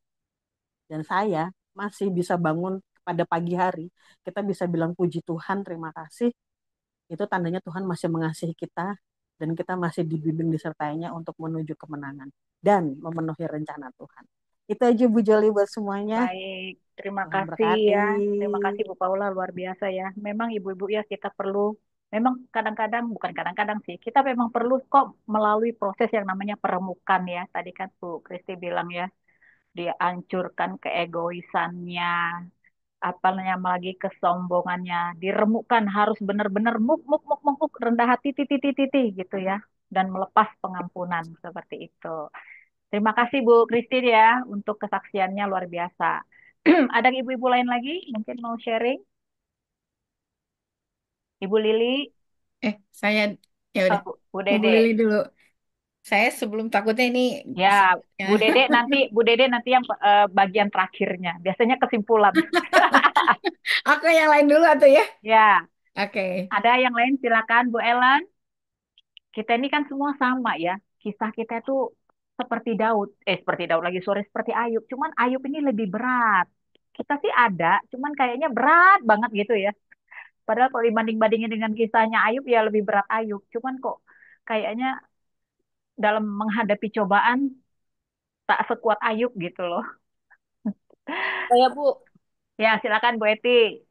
dan saya masih bisa bangun pada pagi hari, kita bisa bilang puji Tuhan, terima kasih. Itu tandanya Tuhan masih mengasihi kita dan kita masih dibimbing disertainya untuk menuju kemenangan dan memenuhi rencana Tuhan. Itu aja Bu Joli buat semuanya. Baik, terima Tuhan kasih ya. Terima kasih berkati. Bu Paula, luar biasa ya. Memang ibu-ibu ya kita perlu, memang kadang-kadang, bukan kadang-kadang sih, kita memang perlu kok melalui proses yang namanya peremukan ya. Tadi kan Bu Kristi bilang ya, dia hancurkan keegoisannya, apa namanya lagi kesombongannya, diremukkan harus benar-benar muk rendah hati titi gitu ya, dan melepas pengampunan seperti itu. Terima kasih Bu Christine ya untuk kesaksiannya luar biasa. Ada ibu-ibu lain lagi mungkin mau sharing? Ibu Lili, Saya ya udah. Bu Bu Dede. Lili dulu. Saya sebelum takutnya ini Ya, sepertinya Bu Dede nanti yang bagian terakhirnya. Biasanya kesimpulan. aku yang lain dulu atau ya? Ya, Oke. ada yang lain silakan Bu Ellen. Kita ini kan semua sama ya. Kisah kita itu seperti Daud lagi, sorry, seperti Ayub. Cuman Ayub ini lebih berat. Kita sih ada, cuman kayaknya berat banget gitu ya. Padahal kalau dibanding-bandingin dengan kisahnya Ayub ya lebih berat Ayub. Cuman kok kayaknya dalam menghadapi cobaan tak sekuat Ayub gitu loh. Saya Bu, Ya silakan Bu Eti.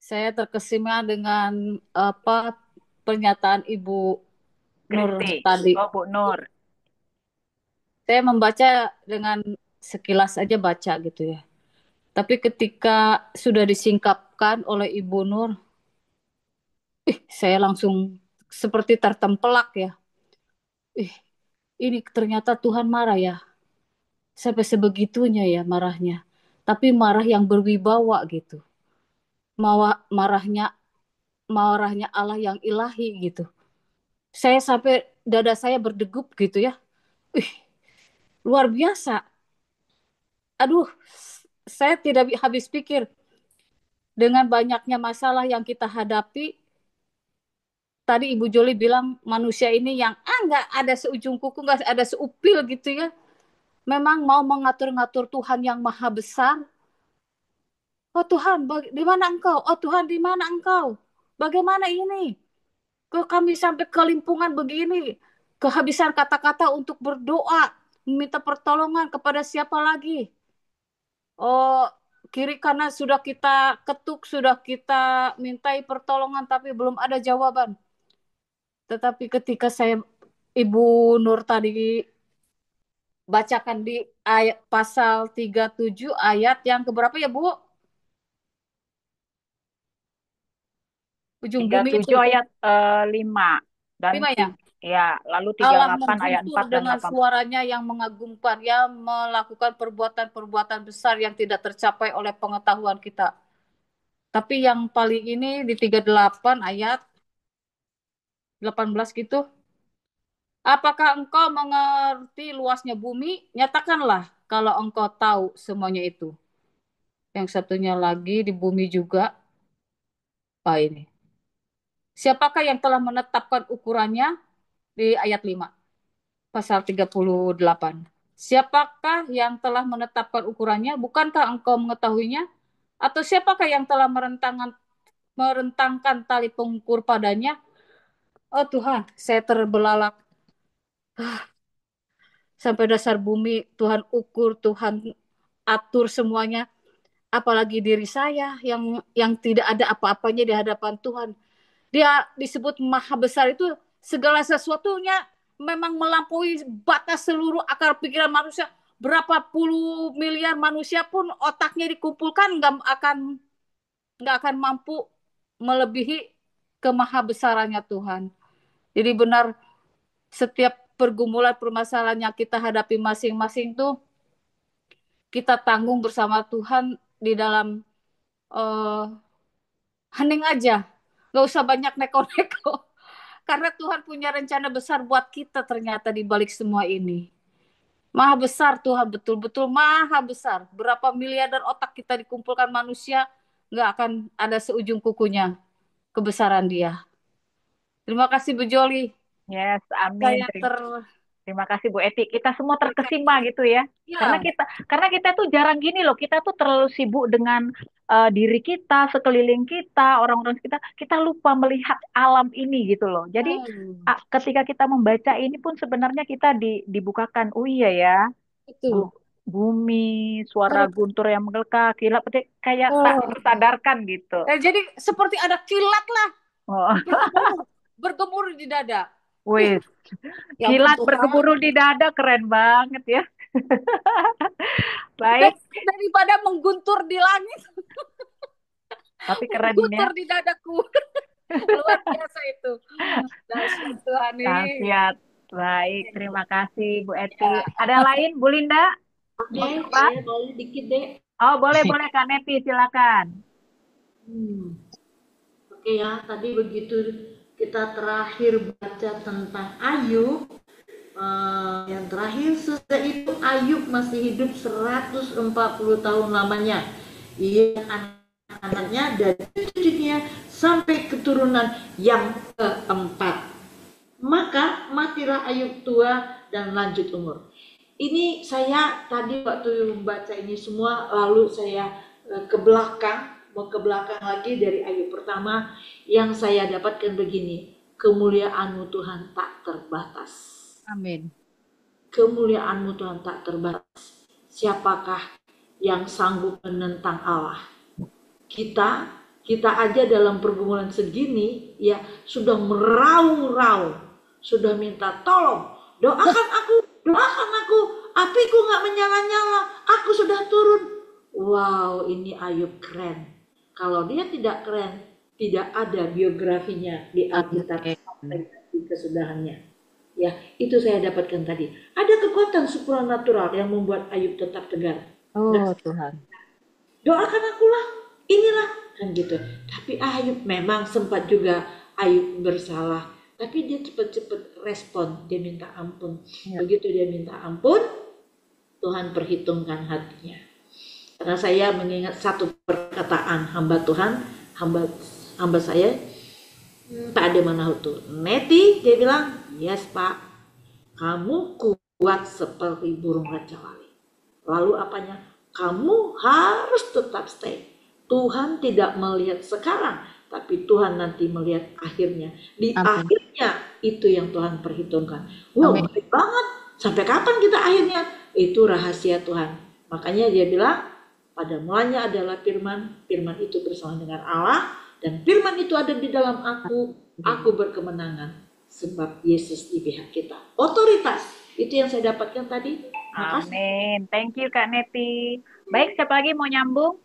saya terkesima dengan apa pernyataan Ibu Nur Kristi. tadi. Oh Bu Nur. Saya membaca dengan sekilas aja baca gitu ya. Tapi ketika sudah disingkapkan oleh Ibu Nur, saya langsung seperti tertempelak ya. Ini ternyata Tuhan marah ya. Sampai sebegitunya ya marahnya. Tapi marah yang berwibawa gitu. Marahnya marahnya Allah yang ilahi gitu. Saya sampai dada saya berdegup gitu ya. Luar biasa. Aduh, saya tidak habis pikir dengan banyaknya masalah yang kita hadapi. Tadi Ibu Joli bilang manusia ini yang nggak ada seujung kuku, nggak ada seupil gitu ya. Memang mau mengatur-ngatur Tuhan yang maha besar. Oh Tuhan, di mana engkau? Oh Tuhan, di mana engkau? Bagaimana ini? Kok kami sampai kelimpungan begini? Kehabisan kata-kata untuk berdoa, meminta pertolongan kepada siapa lagi? Oh, kiri kanan sudah kita ketuk, sudah kita mintai pertolongan, tapi belum ada jawaban. Tetapi ketika saya Ibu Nur tadi bacakan di ayat pasal 37 ayat yang keberapa ya Bu? Ujung bumi itu 37 ayat 5 dan 5 ya. ya, lalu Allah 38 ayat mengguntur 4 dan dengan 8. suaranya yang mengagumkan, ya melakukan perbuatan-perbuatan besar yang tidak tercapai oleh pengetahuan kita. Tapi yang paling ini di 38 ayat 18 gitu. Apakah engkau mengerti luasnya bumi? Nyatakanlah kalau engkau tahu semuanya itu. Yang satunya lagi di bumi juga. Ini. Siapakah yang telah menetapkan ukurannya? Di ayat 5. Pasal 38. Siapakah yang telah menetapkan ukurannya? Bukankah engkau mengetahuinya? Atau siapakah yang telah merentangkan tali pengukur padanya? Oh Tuhan, saya terbelalak. Sampai dasar bumi Tuhan ukur, Tuhan atur semuanya, apalagi diri saya yang tidak ada apa-apanya di hadapan Tuhan. Dia disebut maha besar, itu segala sesuatunya memang melampaui batas seluruh akal pikiran manusia. Berapa puluh miliar manusia pun otaknya dikumpulkan nggak akan mampu melebihi kemahabesarannya Tuhan. Jadi benar, setiap pergumulan permasalahan yang kita hadapi masing-masing tuh kita tanggung bersama Tuhan di dalam uh, hening aja, nggak usah banyak neko-neko. Karena Tuhan punya rencana besar buat kita ternyata di balik semua ini. Maha besar Tuhan, betul-betul maha besar. Berapa miliar otak kita dikumpulkan manusia, nggak akan ada seujung kukunya kebesaran dia. Terima kasih Bu Joli. Yes, amin. Saya ter Terima kasih Bu Eti. Kita semua terkesima gitu ya. ya, Karena kita tuh jarang gini loh. Kita tuh terlalu sibuk dengan diri kita, sekeliling kita, orang-orang sekitar. Kita lupa melihat alam ini gitu loh. Jadi ketika kita membaca ini pun sebenarnya kita dibukakan. Oh iya ya, itu. Bumi, suara guntur yang menggelegar, kilat petir, kayak tak tersadarkan gitu. Jadi seperti ada kilat lah. Oh. Bergemuruh di dada. Wih, Ya kilat ampun, bergemuruh di dada, keren banget ya. Baik. Daripada mengguntur di langit. Tapi keren ya. Mengguntur di dadaku. Luar biasa itu. Dahsyat Tuhan ini. Dahsyat. Baik, terima kasih Bu Eti. Ada lain, Bu Linda? Oke, saya boleh dikit deh. Oh, boleh Kak Neti, silakan. Oke ya, tadi begitu kita terakhir baca tentang Ayub. Yang terakhir sesudah itu Ayub masih hidup 140 tahun lamanya. Ia anak-anaknya dan cucunya sampai keturunan yang keempat. Maka matilah Ayub tua dan lanjut umur. Ini saya tadi waktu membaca ini semua, lalu saya mau ke belakang lagi dari Ayub pertama, yang saya dapatkan begini: kemuliaan-Mu Tuhan tak terbatas. Amin. Kemuliaan-Mu Tuhan tak terbatas. Siapakah yang sanggup menentang Allah? Kita aja dalam pergumulan segini ya sudah meraung-raung, sudah minta tolong, doakan aku, apiku nggak menyala-nyala, aku sudah turun. Wow, ini Ayub keren. Kalau dia tidak keren, tidak ada biografinya di Alkitab sampai di kesudahannya. Ya, itu saya dapatkan tadi. Ada kekuatan supranatural yang membuat Ayub tetap tegar. Oh Tuhan. Doakan akulah, inilah kan gitu. Tapi Ayub memang sempat juga Ayub bersalah, tapi dia cepat-cepat respon, dia minta ampun. Ya. Begitu dia minta ampun, Tuhan perhitungkan hatinya. Karena saya mengingat satu perkataan hamba Tuhan, hamba saya, Pak Ade Manahutu, Neti, dia bilang, yes Pak, kamu kuat seperti burung Raja Wali. Lalu apanya? Kamu harus tetap stay. Tuhan tidak melihat sekarang, tapi Tuhan nanti melihat akhirnya. Di akhirnya itu yang Tuhan perhitungkan. Wow, baik banget. Sampai kapan kita akhirnya? Itu rahasia Tuhan. Makanya dia bilang, pada mulanya adalah firman, firman itu bersama dengan Allah, dan firman itu ada di dalam aku berkemenangan, sebab Yesus di pihak kita. Otoritas, itu yang saya dapatkan tadi. Amin. Thank you Kak Neti. Baik, siapa lagi mau nyambung?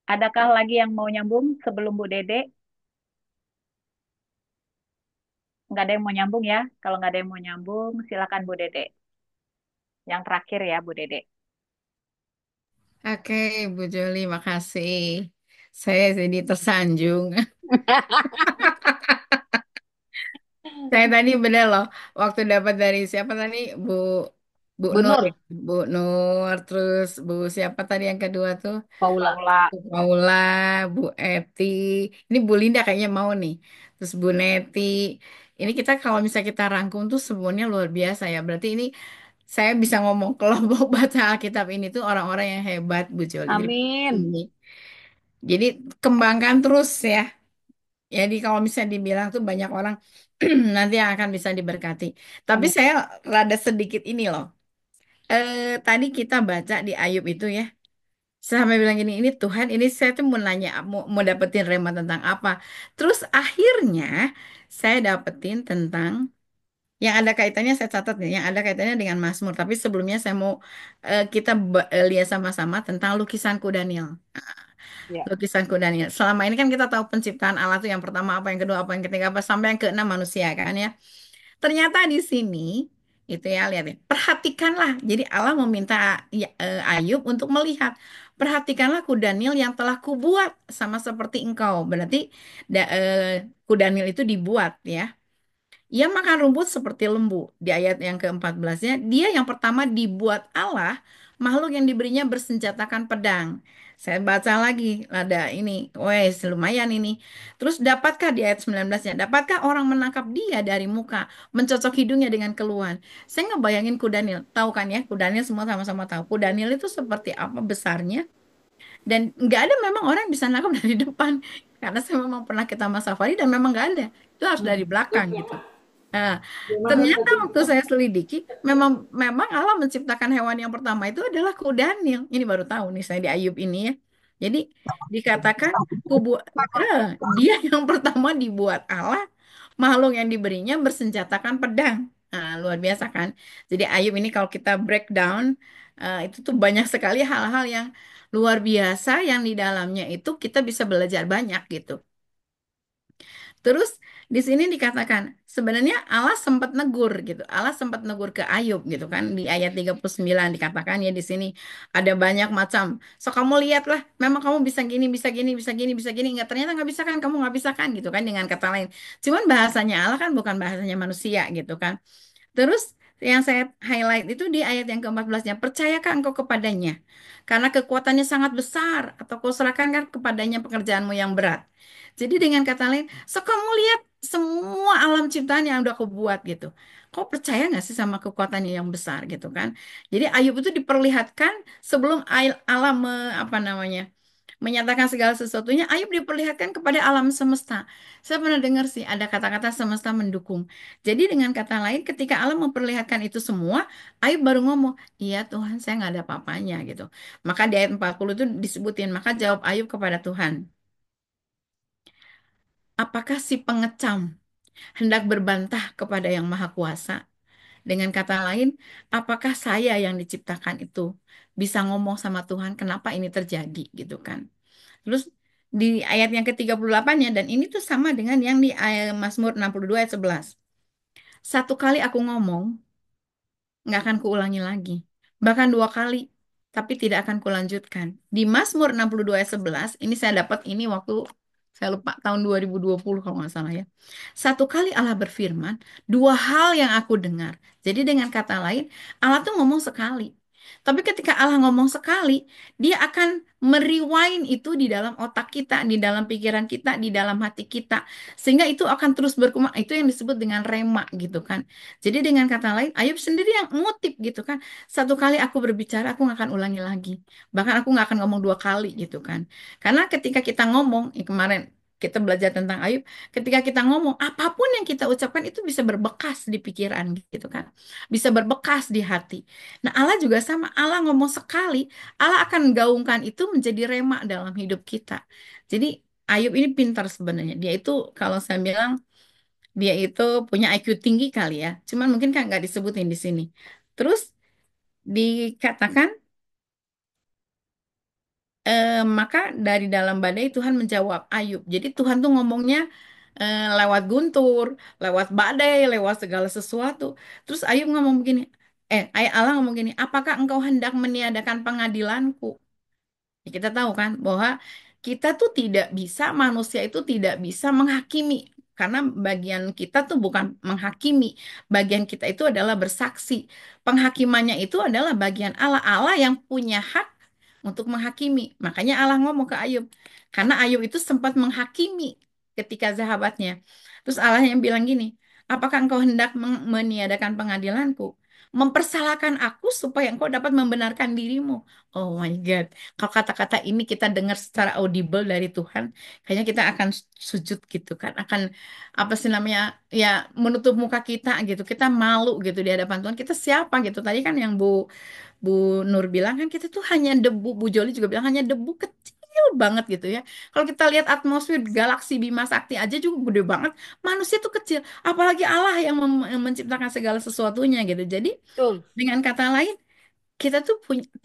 Adakah lagi yang mau nyambung sebelum Bu Dede? Nggak ada yang mau nyambung ya? Kalau nggak ada yang mau nyambung, silakan Bu Dede. Yang terakhir ya Bu Dede. Oke, Bu Joli, makasih. Saya jadi tersanjung. Saya tadi bener loh, waktu dapat dari siapa tadi, Bu Nur, Nur. Bu Nur, terus Bu siapa tadi yang kedua tuh? Paula. Bu Paula, Bu Eti, ini Bu Linda kayaknya mau nih, terus Bu Neti. Ini kita kalau misalnya kita rangkum tuh semuanya luar biasa ya. Berarti ini saya bisa ngomong kelompok baca Alkitab ini tuh orang-orang yang hebat, Bu Joli. Amin. Jadi kembangkan terus ya. Jadi kalau misalnya dibilang tuh banyak orang nanti yang akan bisa diberkati. Tapi saya rada sedikit ini loh. Tadi kita baca di Ayub itu ya. Sampai bilang gini, ini Tuhan, ini saya tuh mau nanya, mau dapetin rema tentang apa. Terus akhirnya saya dapetin tentang yang ada kaitannya, saya catat nih, yang ada kaitannya dengan Mazmur. Tapi sebelumnya saya mau kita lihat sama-sama tentang lukisanku Daniel. Ya. Lukisanku Daniel. Selama ini kan kita tahu penciptaan Allah tuh yang pertama apa, yang kedua apa, yang ketiga apa, sampai yang keenam manusia kan ya. Ternyata di sini itu ya lihat ya. Perhatikanlah. Jadi Allah meminta Ayub untuk melihat. Perhatikanlah ku Daniel yang telah kubuat sama seperti engkau. Berarti ku Daniel itu dibuat ya. Ia makan rumput seperti lembu. Di ayat yang ke-14-nya, dia yang pertama dibuat Allah, makhluk yang diberinya bersenjatakan pedang. Saya baca lagi, ada ini, wes lumayan ini. Terus dapatkah di ayat 19-nya, dapatkah orang menangkap dia dari muka, mencocok hidungnya dengan keluhan. Saya ngebayangin ku Daniel, tahu kan ya, ku Daniel semua sama-sama tahu. Ku Daniel itu seperti apa besarnya, dan nggak ada memang orang yang bisa nangkap dari depan. Karena saya memang pernah ke Taman Safari dan memang nggak ada. Itu harus dari belakang gitu. Nah, ternyata waktu saya selidiki, memang memang Allah menciptakan hewan yang pertama itu adalah kuda Daniel. Ini baru tahu nih saya di Ayub ini ya. Jadi dikatakan kubu dia yang pertama dibuat Allah, makhluk yang diberinya bersenjatakan pedang. Nah, luar biasa kan? Jadi Ayub ini kalau kita breakdown, itu tuh banyak sekali hal-hal yang luar biasa yang di dalamnya itu kita bisa belajar banyak gitu. Terus di sini dikatakan sebenarnya Allah sempat negur gitu. Allah sempat negur ke Ayub gitu kan di ayat 39 dikatakan ya di sini ada banyak macam. So kamu lihatlah memang kamu bisa gini, bisa gini, bisa gini, bisa gini. Enggak ternyata nggak bisa kan, kamu nggak bisa kan gitu kan dengan kata lain. Cuman bahasanya Allah kan bukan bahasanya manusia gitu kan. Terus yang saya highlight itu di ayat yang ke-14-nya, percayakah engkau kepadanya? Karena kekuatannya sangat besar, atau kau serahkan kan kepadanya pekerjaanmu yang berat. Jadi dengan kata lain, so kamu lihat semua alam ciptaan yang udah kau buat gitu. Kau percaya nggak sih sama kekuatannya yang besar gitu kan? Jadi Ayub itu diperlihatkan sebelum Allah apa namanya menyatakan segala sesuatunya, Ayub diperlihatkan kepada alam semesta. Saya pernah dengar sih ada kata-kata semesta mendukung. Jadi dengan kata lain, ketika Allah memperlihatkan itu semua, Ayub baru ngomong, iya Tuhan saya nggak ada apa-apanya gitu. Maka di ayat 40 itu disebutin, maka jawab Ayub kepada Tuhan, apakah si pengecam hendak berbantah kepada yang maha kuasa? Dengan kata lain, apakah saya yang diciptakan itu bisa ngomong sama Tuhan kenapa ini terjadi gitu kan? Terus di ayat yang ke-38-nya dan ini tuh sama dengan yang di ayat Mazmur 62 ayat 11. Satu kali aku ngomong, nggak akan kuulangi lagi. Bahkan dua kali, tapi tidak akan kulanjutkan. Di Mazmur 62 ayat 11, ini saya dapat ini waktu saya lupa tahun 2020 kalau nggak salah ya. Satu kali Allah berfirman, dua hal yang aku dengar. Jadi dengan kata lain, Allah tuh ngomong sekali. Tapi ketika Allah ngomong sekali, dia akan merewind itu di dalam otak kita, di dalam pikiran kita, di dalam hati kita. Sehingga itu akan terus berkembang. Itu yang disebut dengan rema gitu kan. Jadi dengan kata lain, Ayub sendiri yang ngutip gitu kan. Satu kali aku berbicara, aku nggak akan ulangi lagi. Bahkan aku nggak akan ngomong dua kali gitu kan. Karena ketika kita ngomong, kemarin kita belajar tentang Ayub, ketika kita ngomong, apapun yang kita ucapkan itu bisa berbekas di pikiran gitu kan. Bisa berbekas di hati. Nah Allah juga sama, Allah ngomong sekali, Allah akan gaungkan itu menjadi rema dalam hidup kita. Jadi Ayub ini pintar sebenarnya. Dia itu kalau saya bilang, dia itu punya IQ tinggi kali ya. Cuman mungkin kan nggak disebutin di sini. Terus dikatakan, maka dari dalam badai Tuhan menjawab Ayub. Jadi Tuhan tuh ngomongnya lewat guntur, lewat badai, lewat segala sesuatu. Terus Ayub ngomong begini, Allah ngomong gini, apakah engkau hendak meniadakan pengadilanku? Ya, kita tahu kan bahwa kita tuh tidak bisa, manusia itu tidak bisa menghakimi. Karena bagian kita tuh bukan menghakimi. Bagian kita itu adalah bersaksi. Penghakimannya itu adalah bagian Allah. Allah yang punya hak untuk menghakimi. Makanya Allah ngomong ke Ayub. Karena Ayub itu sempat menghakimi ketika sahabatnya. Terus Allah yang bilang gini, apakah engkau hendak meniadakan pengadilanku? mempersalahkan aku supaya engkau dapat membenarkan dirimu. Oh my God. Kalau kata-kata ini kita dengar secara audible dari Tuhan, kayaknya kita akan sujud gitu kan. Akan apa sih namanya? Ya menutup muka kita gitu. Kita malu gitu di hadapan Tuhan. Kita siapa gitu. Tadi kan yang Bu Nur bilang kan kita tuh hanya debu. Bu Joli juga bilang hanya debu kecil banget gitu ya. Kalau kita lihat atmosfer galaksi Bima Sakti aja juga gede banget. Manusia tuh kecil. Apalagi Allah yang menciptakan segala sesuatunya gitu. Jadi Betul. dengan kata lain, kita tuh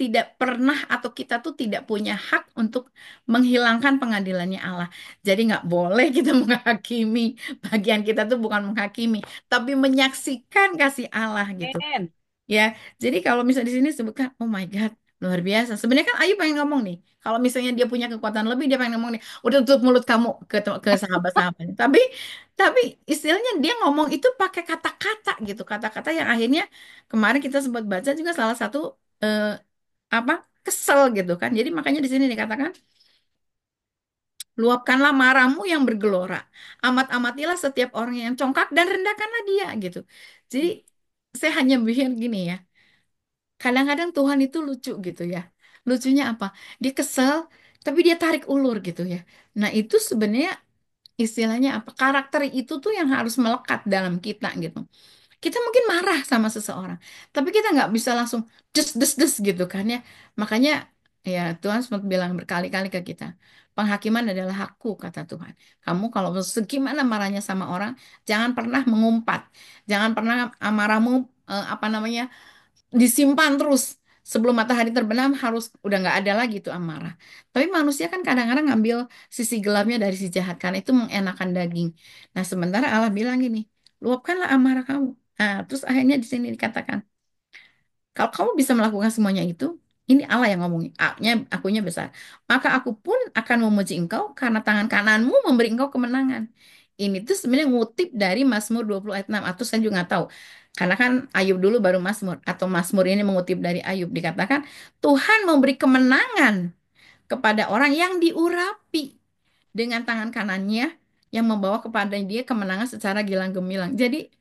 tidak pernah atau kita tuh tidak punya hak untuk menghilangkan pengadilannya Allah. Jadi nggak boleh kita menghakimi. Bagian kita tuh bukan menghakimi, tapi menyaksikan kasih Allah gitu. Amen. Ya, jadi kalau misalnya di sini sebutkan, oh my God, luar biasa. Sebenarnya kan Ayu pengen ngomong nih, kalau misalnya dia punya kekuatan lebih, dia pengen ngomong nih, udah tutup mulut kamu ke sahabat-sahabatnya. Tapi istilahnya dia ngomong itu pakai kata-kata gitu, kata-kata yang akhirnya kemarin kita sempat baca juga salah satu eh, apa kesel gitu kan. Jadi makanya di sini dikatakan, luapkanlah marahmu yang bergelora, amat-amatilah setiap orang yang congkak dan rendahkanlah dia gitu. Jadi saya hanya pikir gini ya. Kadang-kadang Tuhan itu lucu gitu ya. Lucunya apa? Dia kesel, tapi dia tarik ulur gitu ya. Nah, itu sebenarnya istilahnya apa? Karakter itu tuh yang harus melekat dalam kita gitu. Kita mungkin marah sama seseorang, tapi kita nggak bisa langsung des des des gitu kan ya. Makanya ya Tuhan sempat bilang berkali-kali ke kita, penghakiman adalah hakku kata Tuhan. Kamu kalau segimana marahnya sama orang, jangan pernah mengumpat, jangan pernah amarahmu apa namanya disimpan terus sebelum matahari terbenam harus udah nggak ada lagi tuh amarah. Tapi manusia kan kadang-kadang ngambil sisi gelapnya dari si jahat karena itu mengenakan daging. Nah, sementara Allah bilang gini, luapkanlah amarah kamu. Nah, terus akhirnya di sini dikatakan, kalau kamu bisa melakukan semuanya itu, ini Allah yang ngomongin, akunya besar. Maka aku pun akan memuji engkau karena tangan kananmu memberi engkau kemenangan. Ini tuh sebenarnya ngutip dari Mazmur 20 ayat 6. Atau saya juga nggak tahu. Karena kan Ayub dulu baru Mazmur. Atau Mazmur ini mengutip dari Ayub. Dikatakan, Tuhan memberi kemenangan kepada orang yang diurapi dengan tangan kanannya yang membawa kepada dia kemenangan secara gilang gemilang. Jadi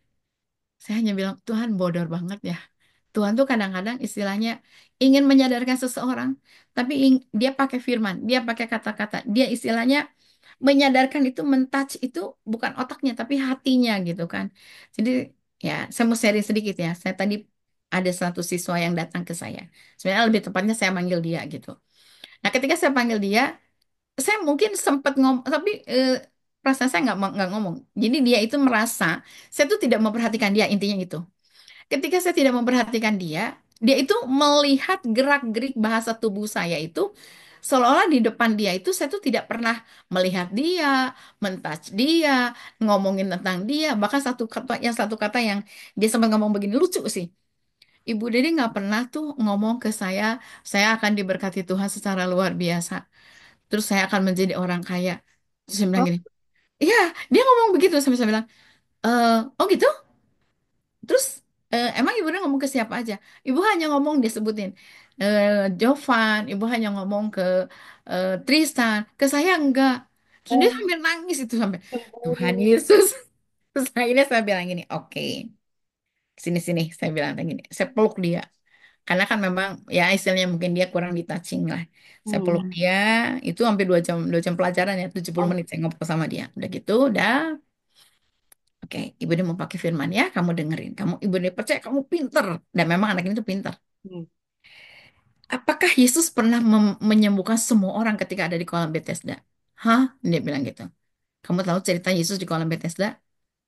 saya hanya bilang, Tuhan bodor banget ya. Tuhan tuh kadang-kadang istilahnya ingin menyadarkan seseorang, tapi dia pakai firman, dia pakai kata-kata, dia istilahnya menyadarkan itu, mentouch itu bukan otaknya, tapi hatinya gitu kan. Jadi ya, saya mau sharing sedikit ya. Saya tadi ada satu siswa yang datang ke saya. Sebenarnya lebih tepatnya saya manggil dia gitu. Nah, ketika saya panggil dia, saya mungkin sempat ngomong, tapi perasaan saya nggak ngomong. Jadi dia itu merasa saya tuh tidak memperhatikan dia, intinya itu. Ketika saya tidak memperhatikan dia, dia itu melihat gerak-gerik bahasa tubuh saya itu seolah-olah di depan dia itu saya tuh tidak pernah melihat dia, mentouch dia, ngomongin tentang dia. Bahkan satu kata yang dia sempat ngomong begini lucu sih. Ibu Dede nggak pernah tuh ngomong ke saya akan diberkati Tuhan secara luar biasa. Terus saya akan menjadi orang kaya. Terus saya bilang Oh, gini, iya, dia ngomong begitu sampai saya bilang, oh gitu? Terus emang ibu ngomong ke siapa aja? Ibu hanya ngomong dia sebutin Jovan, ibu hanya ngomong ke Tristan, ke saya enggak. Terus dia Oh, sambil nangis itu sampai Tuhan cemburu. Yesus. Terus akhirnya saya bilang gini, oke, sini sini, saya bilang kayak gini, saya peluk dia. Karena kan memang ya istilahnya mungkin dia kurang ditouching lah. Saya peluk Hmm. dia, itu hampir 2 jam pelajaran ya, 70 Oh, menit saya ngobrol sama dia. Udah gitu, udah. Oke, ibu dia mau pakai firman ya, kamu dengerin. Ibu dia percaya kamu pinter. Dan memang anak ini tuh pinter. hmm. Apakah Yesus pernah menyembuhkan semua orang ketika ada di kolam Bethesda? Hah? Dia bilang gitu. Kamu tahu cerita Yesus di kolam Bethesda?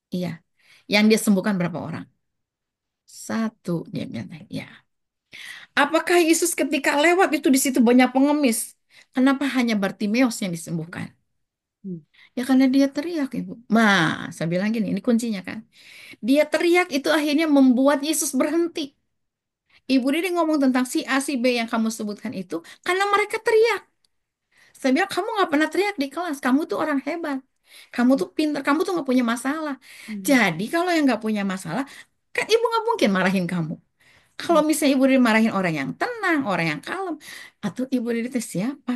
Iya. Yang dia sembuhkan berapa orang? Satu, dia bilang. Ya. Apakah Yesus ketika lewat itu di situ banyak pengemis? Kenapa hanya Bartimeus yang disembuhkan? Hmm. Ya karena dia teriak, Ibu. Nah, saya bilang gini, ini kuncinya kan. Dia teriak itu akhirnya membuat Yesus berhenti. Ibu Dede ngomong tentang si A, si B yang kamu sebutkan itu karena mereka teriak. Saya bilang, kamu nggak pernah teriak di kelas. Kamu tuh orang hebat. Kamu tuh pintar. Kamu tuh nggak punya masalah. Hmm. Jadi kalau yang nggak punya masalah, kan ibu nggak mungkin marahin kamu. Kalau Hmm. misalnya ibu Dede marahin orang yang tenang, orang yang kalem, atau ibu Dede itu siapa?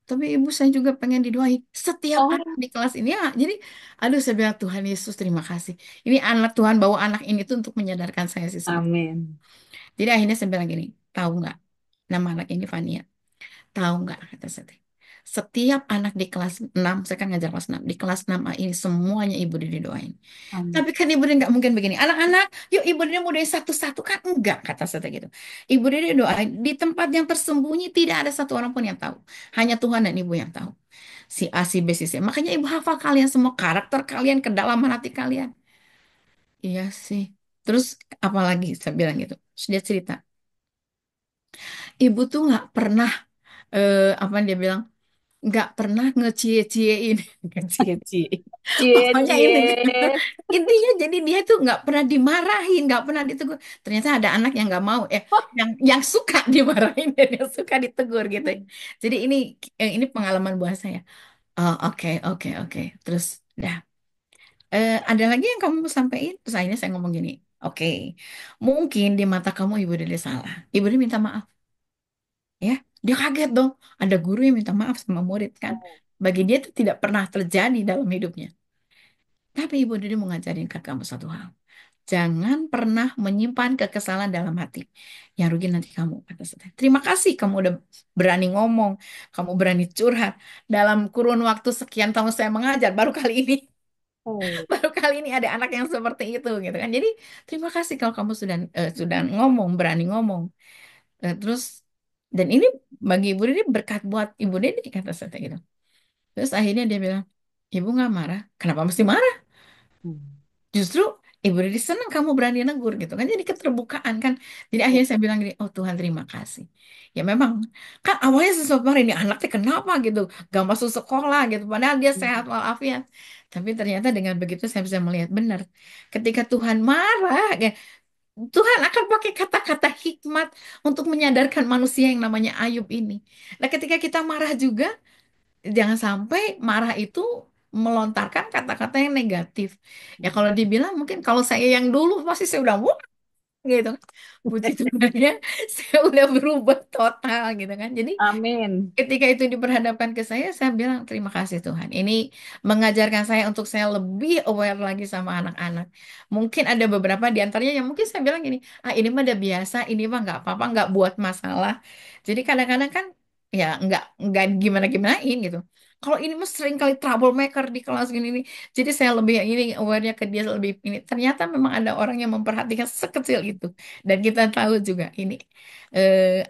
tapi ibu saya juga pengen didoain. Setiap Oh, anak di kelas ini ya. Jadi, aduh saya bilang Tuhan Yesus terima kasih. Ini anak Tuhan bawa anak ini tuh untuk menyadarkan saya sih sebetulnya. amin. Jadi akhirnya saya bilang gini, tahu nggak nama anak ini Fania? Tahu nggak kata saya. Setiap anak di kelas 6, saya kan ngajar kelas 6, di kelas 6A ini semuanya ibu dia didoain. Amin. Tapi kan ibu dia nggak mungkin begini. Anak-anak, yuk ibu dia mau doain satu-satu kan enggak kata saya gitu. Ibu dia doain di tempat yang tersembunyi tidak ada satu orang pun yang tahu. Hanya Tuhan dan ibu yang tahu. Si A, si B, si C. Makanya ibu hafal kalian semua karakter kalian, kedalaman hati kalian. Iya sih. Terus apalagi saya bilang gitu. Terus dia cerita, ibu tuh nggak pernah apa dia bilang nggak pernah ngecie-ciein ngecie-ciein Cie, pokoknya ini cie. intinya jadi dia tuh nggak pernah dimarahin nggak pernah ditegur ternyata ada anak yang nggak mau yang suka dimarahin dan yang suka ditegur gitu jadi ini pengalaman buat saya oh oke oke oke terus dah ada lagi yang kamu mau sampaikan terus akhirnya saya ngomong gini oke mungkin di mata kamu ibu dia salah ibu dia minta maaf ya dia kaget dong ada guru yang minta maaf sama murid kan bagi dia itu tidak pernah terjadi dalam hidupnya tapi ibu Didi mau ngajarin ke kamu satu hal jangan pernah menyimpan kekesalan dalam hati yang rugi nanti kamu kata saya terima kasih kamu udah berani ngomong kamu berani curhat dalam kurun waktu sekian tahun saya mengajar baru kali ini Oh, baru kali ini ada anak yang seperti itu gitu kan jadi terima kasih kalau kamu sudah ngomong berani ngomong. Terus dan ini bagi Ibu Dede berkat buat Ibu Dede kata saya gitu. Terus akhirnya dia bilang, Ibu nggak marah. Kenapa mesti marah? Justru Ibu Dede senang kamu berani negur gitu kan. Jadi keterbukaan kan. Jadi akhirnya saya bilang gini, oh Tuhan terima kasih. Ya memang kan awalnya sesuatu ini anaknya kenapa gitu. Gak masuk sekolah gitu. Padahal dia sehat walafiat. Tapi ternyata dengan begitu saya bisa melihat benar. Ketika Tuhan marah, ya, Tuhan akan pakai kata-kata hikmat untuk menyadarkan manusia yang namanya Ayub ini. Nah, ketika kita marah juga, jangan sampai marah itu melontarkan kata-kata yang negatif. Ya kalau dibilang mungkin kalau saya yang dulu pasti saya udah wah gitu kan. Puji Tuhan ya, saya udah berubah total gitu kan. Jadi amin. ketika itu diperhadapkan ke saya bilang terima kasih Tuhan. Ini mengajarkan saya untuk saya lebih aware lagi sama anak-anak. Mungkin ada beberapa di antaranya yang mungkin saya bilang gini, ah ini mah udah biasa, ini mah nggak apa-apa, nggak buat masalah. Jadi kadang-kadang kan ya nggak gimana-gimanain gitu. Kalau ini mah sering kali troublemaker di kelas gini nih. Jadi saya lebih ini aware-nya ke dia lebih ini. Ternyata memang ada orang yang memperhatikan sekecil itu. Dan kita tahu juga ini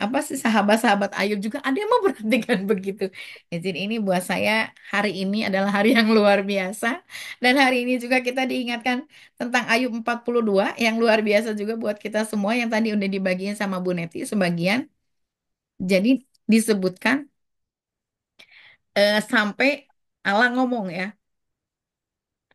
apa sih sahabat-sahabat Ayub juga ada yang memperhatikan begitu. Ya, jadi ini buat saya hari ini adalah hari yang luar biasa dan hari ini juga kita diingatkan tentang Ayub 42 yang luar biasa juga buat kita semua yang tadi udah dibagiin sama Bu Neti sebagian. Jadi disebutkan sampai Allah ngomong ya.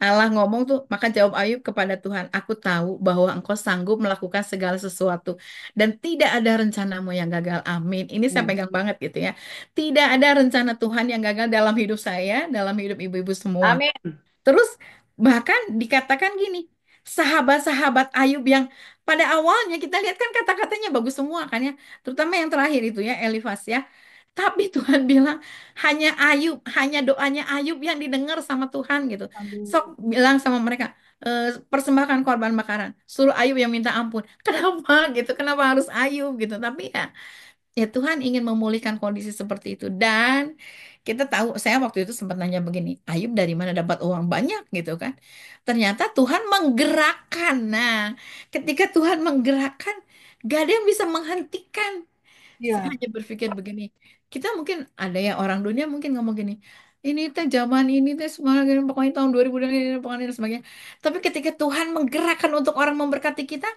Allah ngomong tuh, maka jawab Ayub kepada Tuhan, aku tahu bahwa engkau sanggup melakukan segala sesuatu dan tidak ada rencanamu yang gagal. Amin. Ini saya pegang banget gitu ya. Tidak ada rencana Tuhan yang gagal dalam hidup saya, dalam hidup ibu-ibu semua. Amin. Terus bahkan dikatakan gini, sahabat-sahabat Ayub yang pada awalnya kita lihat kan kata-katanya bagus semua kan ya, terutama yang terakhir itu ya Elifaz ya. Tapi Tuhan bilang hanya Ayub, hanya doanya Ayub yang didengar sama Tuhan gitu. Amin. Sok bilang sama mereka, persembahkan korban bakaran. Suruh Ayub yang minta ampun. Kenapa gitu? Kenapa harus Ayub gitu? Tapi ya Tuhan ingin memulihkan kondisi seperti itu dan kita tahu saya waktu itu sempat nanya begini Ayub dari mana dapat uang banyak gitu kan ternyata Tuhan menggerakkan nah ketika Tuhan menggerakkan gak ada yang bisa menghentikan saya Ya, hanya berpikir begini kita mungkin ada ya orang dunia mungkin ngomong gini ini teh zaman ini teh semua gini, pokoknya tahun 2000 dan ini pokoknya dan sebagainya tapi ketika Tuhan menggerakkan untuk orang memberkati kita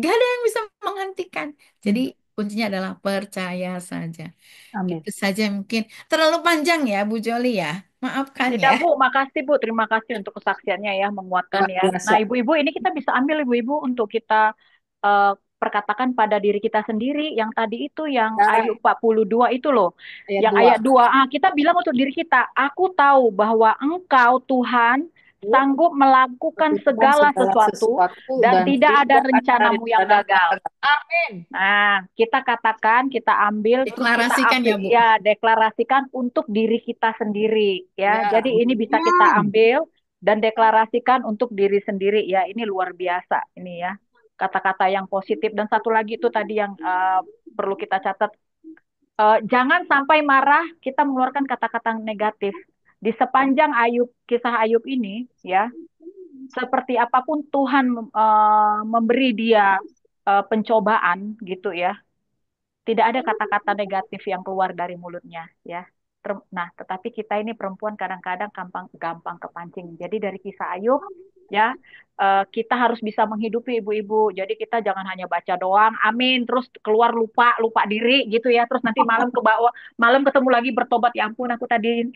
gak ada yang bisa menghentikan jadi kuncinya adalah percaya saja. amin. Itu saja mungkin terlalu panjang ya Bu Joli ya. Maafkan Tidak, ya. Bu. Makasih, Bu. Terima kasih untuk kesaksiannya ya, menguatkan Luar ya. biasa. Nah, ibu-ibu ini kita bisa ambil ibu-ibu untuk kita eh, perkatakan pada diri kita sendiri. Yang tadi itu yang Ya, Ayub 42 itu loh. ayat Yang 2. ayat 2. Kita bilang untuk diri kita, aku tahu bahwa Engkau Tuhan sanggup melakukan segala sesuatu dan tidak ada rencanamu yang gagal. Amin. Nah, kita katakan, kita ambil, terus kita Deklarasikan ya, Bu. ya deklarasikan untuk diri kita sendiri, ya. Ya. Jadi ini bisa kita ambil dan deklarasikan untuk diri sendiri, ya. Ini luar biasa, ini ya. Kata-kata yang positif. Dan satu lagi itu tadi yang perlu kita catat. Jangan sampai marah kita mengeluarkan kata-kata negatif. Di sepanjang kisah Ayub ini, ya, seperti apapun Tuhan memberi dia pencobaan gitu ya, tidak ada kata-kata negatif yang keluar dari mulutnya ya. Nah, tetapi kita ini perempuan kadang-kadang gampang kepancing. Jadi dari kisah Ayub ya, kita harus bisa menghidupi ibu-ibu. Jadi kita jangan hanya baca doang, amin, terus keluar lupa diri gitu ya. Terus nanti malam ke bawah, malam ketemu lagi bertobat, ya ampun aku tadi,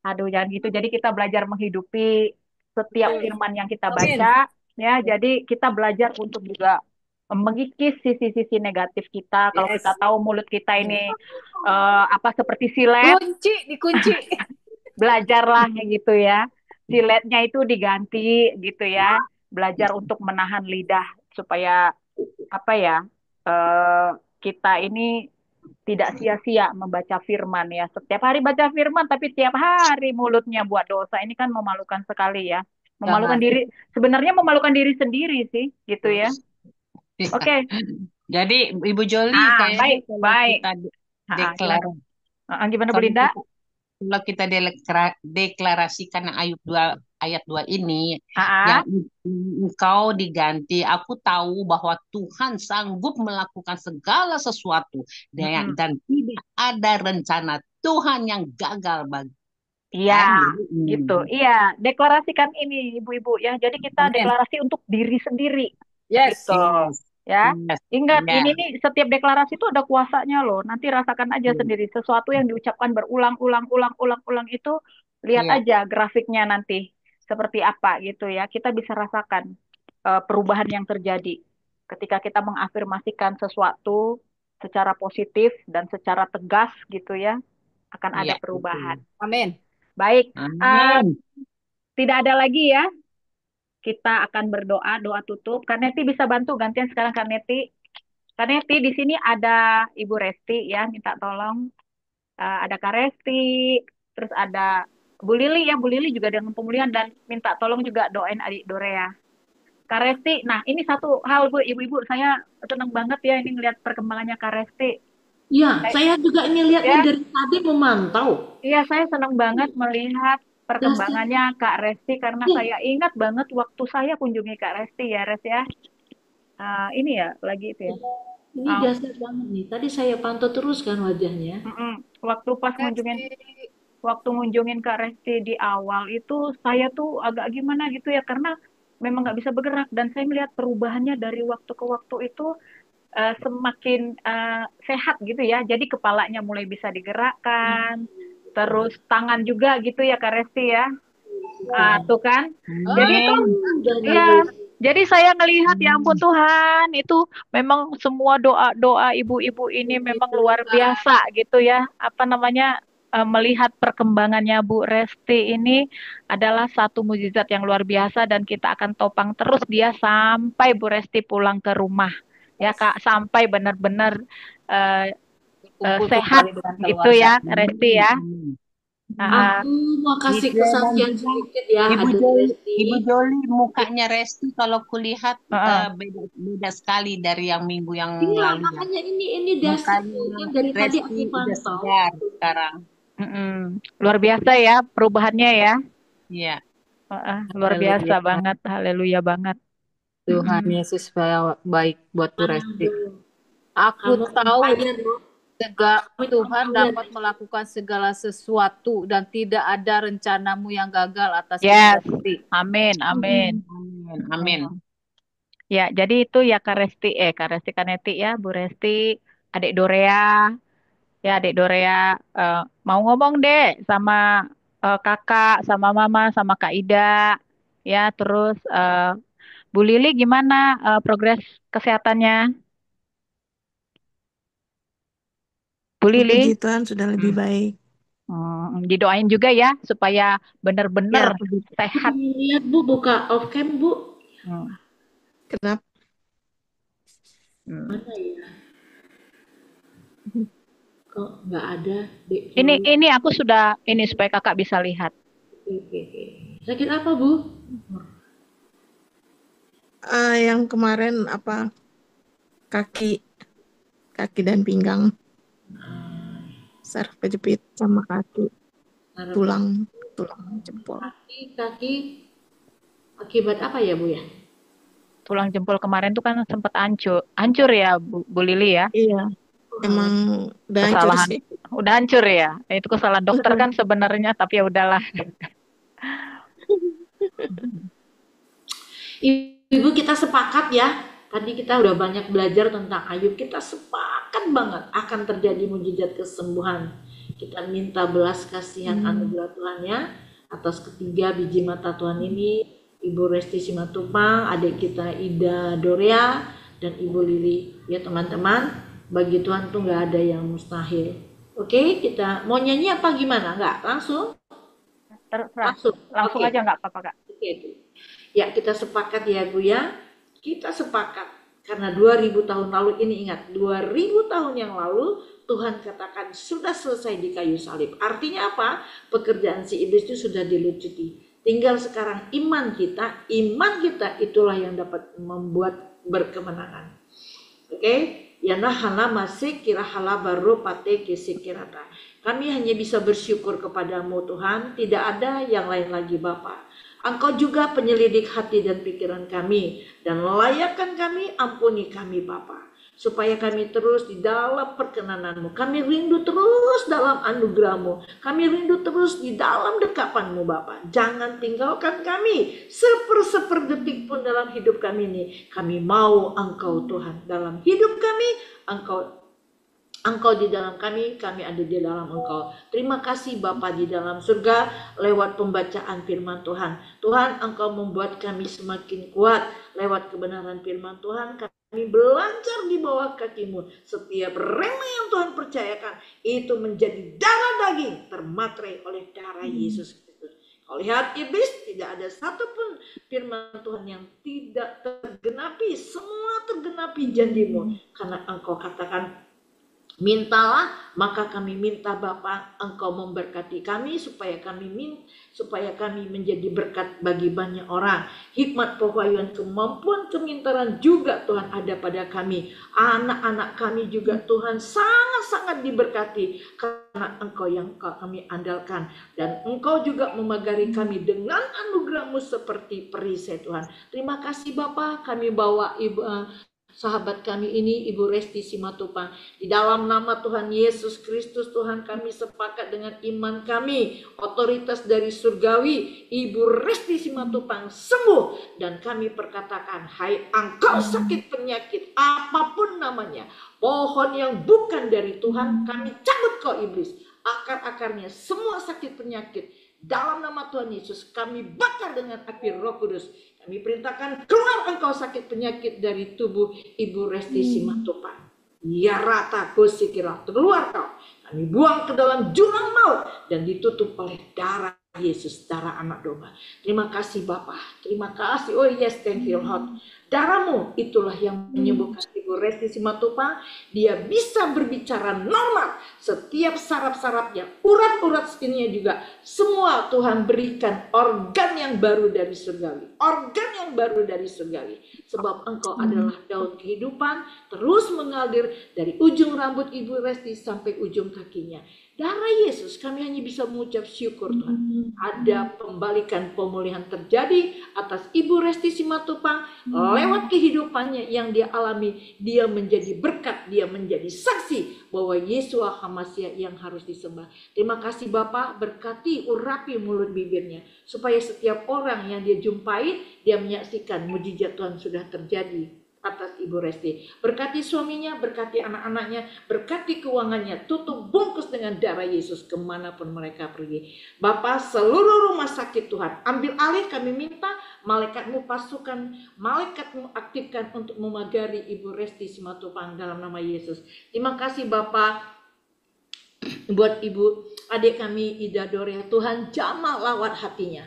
aduh jangan gitu. Jadi kita belajar menghidupi setiap firman yang kita baca ya. Jadi kita belajar untuk juga mengikis sisi-sisi negatif kita. Kalau kita tahu mulut kita ini seperti silet, dikunci. belajarlah gitu ya. Siletnya itu diganti gitu ya. Belajar untuk menahan lidah supaya kita ini tidak sia-sia membaca firman ya. Setiap hari baca firman tapi tiap hari mulutnya buat dosa. Ini kan memalukan sekali ya. Memalukan diri, sebenarnya memalukan diri sendiri sih gitu ya. Oke. Jadi Ibu Joli kayaknya baik. Gimana Bu Linda? Kalau kita deklarasikan Ayub 2 ayat 2 ini, yang engkau diganti, aku tahu bahwa Tuhan sanggup melakukan segala sesuatu dan tidak ada rencana Tuhan yang gagal bagi. Iya, gitu. Iya, deklarasikan ini ibu-ibu ya. Jadi kita deklarasi untuk diri sendiri. Yes. Gitu. Ya, ingat ini nih setiap deklarasi itu ada kuasanya loh. Nanti rasakan aja sendiri sesuatu yang diucapkan berulang-ulang itu, lihat aja grafiknya nanti seperti apa gitu ya. Kita bisa rasakan perubahan yang terjadi ketika kita mengafirmasikan sesuatu secara positif dan secara tegas gitu ya, akan ada perubahan. Amin. Baik, tidak ada lagi ya. Kita akan berdoa, doa tutup. Kak Neti bisa bantu gantian sekarang Kak Neti. Kak Neti di sini ada Ibu Resti ya, minta tolong. Ada Kak Resti, terus ada Bu Lili ya, Bu Lili juga dengan pemulihan dan minta tolong juga doain adik Dorea. Kak Resti, nah ini satu hal Bu, ibu-ibu, saya senang banget ya ini ngelihat perkembangannya Kak Resti. Iya, saya juga ini lihatnya dari tadi memantau. Iya, saya senang banget melihat perkembangannya Kak Resti karena saya ingat banget waktu saya kunjungi Kak Resti ya, Res ya. Ini ya lagi itu ya. Ini dasar banget nih. Tadi saya pantau terus kan wajahnya. Waktu pas ngunjungin Kak Resti di awal itu saya tuh agak gimana gitu ya karena memang nggak bisa bergerak dan saya melihat perubahannya dari waktu ke waktu itu semakin sehat gitu ya. Jadi kepalanya mulai bisa digerakkan. Terus tangan juga gitu ya Kak Resti ya. Tuh kan. Jadi itu ya. Jadi saya ngelihat ya ampun Tuhan, itu memang semua doa-doa ibu-ibu ini memang luar biasa gitu ya. Melihat perkembangannya Bu Resti ini adalah satu mukjizat yang luar biasa dan kita akan topang terus dia sampai Bu Resti pulang ke rumah. Ya Kak, sampai benar-benar sehat gitu ya, Resti ya. Aku mau kasih kesaksian sedikit ya. Ibu Joli mukanya Resti kalau kulihat beda sekali dari yang minggu yang lalu. Makanya ini dasar yang dari tadi aku pantau sekarang. Luar biasa ya perubahannya ya. Iya. Luar biasa banget, haleluya banget. Tuhan Yesus baik buat Bu Resti. Aku tahu Tuhan dapat melakukan segala sesuatu dan tidak ada rencanamu yang gagal atas Bu Resti. Amin, amin. Amin. Ya, jadi itu ya Kak Resti, Kak Neti ya, Bu Resti, Adik Dorea. Ya, Adik Dorea mau ngomong deh sama kakak, sama mama, sama Kak Ida. Ya, terus Bu Lili gimana progres kesehatannya? Bu Lili? Puji Tuhan sudah lebih baik. Didoain juga ya supaya Ya, benar-benar sehat. lihat Bu, buka off cam Bu. Hmm. Kenapa? Mana ya? Kok nggak ada? Dek, Ini aku sudah ini supaya kakak bisa lihat. Oke. Sakit apa Bu? Yang kemarin apa? Kaki dan pinggang. Saraf kejepit sama kaki. Tulang jempol. Kaki akibat apa ya Bu ya? Tulang jempol kemarin tuh kan sempat hancur ya Bu Lili ya. Iya. Emang udah hancur Kesalahan sih. udah hancur ya. Itu kesalahan dokter kan sebenarnya, tapi ya udahlah. Ibu, kita sepakat ya. Tadi kita udah banyak belajar tentang Ayub. Kita sepakat banget akan terjadi mujizat kesembuhan. Kita minta belas kasihan anugerah Tuhan ya atas ketiga biji mata Tuhan ini, Ibu Resti Simatupang, adik kita Ida Dorea, dan Ibu Lili. Ya teman-teman, bagi Tuhan tuh nggak ada yang mustahil. Oke, kita mau nyanyi apa gimana? Nggak? Langsung Langsung Oke. aja nggak apa-apa kak. Oke, Bu. Ya, kita sepakat ya Bu ya. Kita sepakat karena 2000 tahun lalu ini, ingat 2000 tahun yang lalu Tuhan katakan sudah selesai di kayu salib. Artinya apa? Pekerjaan si iblis itu sudah dilucuti. Tinggal sekarang iman kita itulah yang dapat membuat berkemenangan. Oke? Ya nahana masih kira hala baru pate kesekirata. Kami hanya bisa bersyukur kepadamu Tuhan, tidak ada yang lain lagi Bapa. Engkau juga penyelidik hati dan pikiran kami, dan layakkan kami, ampuni kami Bapa. Supaya kami terus di dalam perkenananmu, kami rindu terus dalam anugerahmu, kami rindu terus di dalam dekapanmu Bapa. Jangan tinggalkan kami seper detik pun dalam hidup kami ini. Kami mau Engkau Tuhan dalam hidup kami, Engkau di dalam kami ada di dalam Engkau. Terima kasih Bapa di dalam surga lewat pembacaan firman Tuhan. Tuhan, Engkau membuat kami semakin kuat lewat kebenaran firman Tuhan. Kami belajar di bawah kaki-Mu. Setiap rema yang Tuhan percayakan itu menjadi darah daging termaterai oleh darah Yesus Kristus. Kau lihat iblis, tidak ada satupun firman Tuhan yang tidak tergenapi. Semua tergenapi janji-Mu. Karena Engkau katakan, mintalah, maka kami minta Bapa, Engkau memberkati kami supaya kami menjadi berkat bagi banyak orang. Hikmat pewahyuan, kemampuan, kemintaran juga Tuhan ada pada kami. Anak-anak kami juga Tuhan sangat-sangat diberkati karena Engkau yang kami andalkan, dan Engkau juga memagari kami dengan anugerah-Mu seperti perisai Tuhan. Terima kasih Bapa, kami bawa sahabat kami ini, Ibu Resti Simatupang. Di dalam nama Tuhan Yesus Kristus, Tuhan, kami sepakat dengan iman kami. Otoritas dari surgawi, Ibu Resti Simatupang sembuh. Dan kami perkatakan, hai engkau sakit penyakit, apapun namanya, pohon yang bukan dari Tuhan, kami cabut kau iblis. Akar-akarnya, semua sakit penyakit, dalam nama Tuhan Yesus, kami bakar dengan api Roh Kudus. Kami perintahkan, keluar engkau sakit penyakit dari tubuh Ibu Resti Simatupang. Ya rata kusikira, keluar kau. Kami buang ke dalam jurang maut dan ditutup oleh darah Yesus, darah anak domba. Terima kasih Bapa, terima kasih. Oh yes, thank you Lord. Darah-Mu itulah yang menyembuhkan Ibu Resti Simatupang. Dia bisa berbicara normal. Setiap saraf-sarafnya, urat-urat skinnya juga, semua Tuhan berikan organ yang baru dari surgawi. Organ yang baru dari surgawi. Sebab Engkau adalah daun kehidupan, terus mengalir dari ujung rambut Ibu Resti sampai ujung kakinya. Darah Yesus, kami hanya bisa mengucap syukur Tuhan. Ada pembalikan, pemulihan terjadi atas Ibu Resti Simatupang lewat kehidupannya yang dia alami. Dia menjadi berkat, dia menjadi saksi bahwa Yesua HaMasiah yang harus disembah. Terima kasih Bapa, berkati, urapi mulut bibirnya supaya setiap orang yang dia jumpai, dia menyaksikan mujizat Tuhan sudah terjadi atas Ibu Resti. Berkati suaminya, berkati anak-anaknya, berkati keuangannya, tutup bungkus dengan darah Yesus kemanapun mereka pergi. Bapa, seluruh rumah sakit Tuhan, ambil alih, kami minta malaikat-Mu pasukan, malaikat-Mu aktifkan untuk memagari Ibu Resti Simatupang dalam nama Yesus. Terima kasih Bapa buat Ibu adik kami Ida Doria, Tuhan jamah lawat hatinya.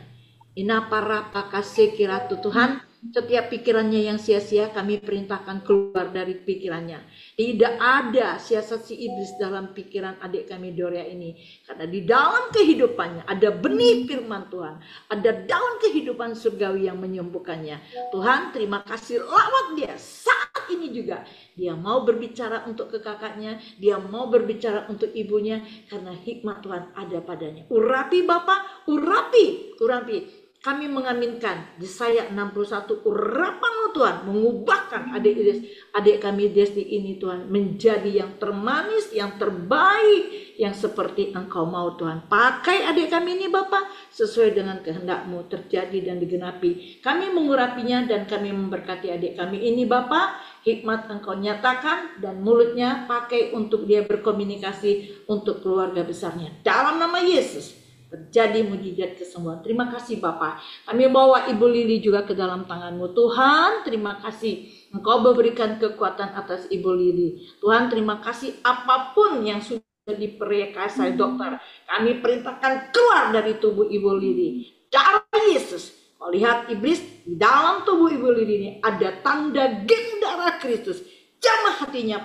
Inapa kasih kiratu Tuhan, setiap pikirannya yang sia-sia kami perintahkan keluar dari pikirannya. Tidak ada siasat si iblis dalam pikiran adik kami Doria ini. Karena di dalam kehidupannya ada benih firman Tuhan. Ada daun kehidupan surgawi yang menyembuhkannya. Tuhan terima kasih, lawat dia saat ini juga. Dia mau berbicara untuk ke kakaknya. Dia mau berbicara untuk ibunya. Karena hikmat Tuhan ada padanya. Urapi Bapak, urapi. Kami mengaminkan Yesaya 61, urapan Tuhan mengubahkan adik kami Desti ini Tuhan menjadi yang termanis, yang terbaik, yang seperti Engkau mau Tuhan. Pakai adik kami ini Bapak sesuai dengan kehendak-Mu terjadi dan digenapi. Kami mengurapinya dan kami memberkati adik kami ini Bapak. Hikmat Engkau nyatakan dan mulutnya pakai untuk dia berkomunikasi untuk keluarga besarnya. Dalam nama Yesus terjadi mujizat kesembuhan. Terima kasih Bapak. Kami bawa Ibu Lili juga ke dalam tangan-Mu. Tuhan, terima kasih. Engkau memberikan kekuatan atas Ibu Lili. Tuhan, terima kasih apapun yang sudah diperkasa dokter. Kami perintahkan keluar dari tubuh Ibu Lili. Darah Yesus. Kau lihat iblis di dalam tubuh Ibu Lili ini ada tanda gen darah Kristus. Jamah hatinya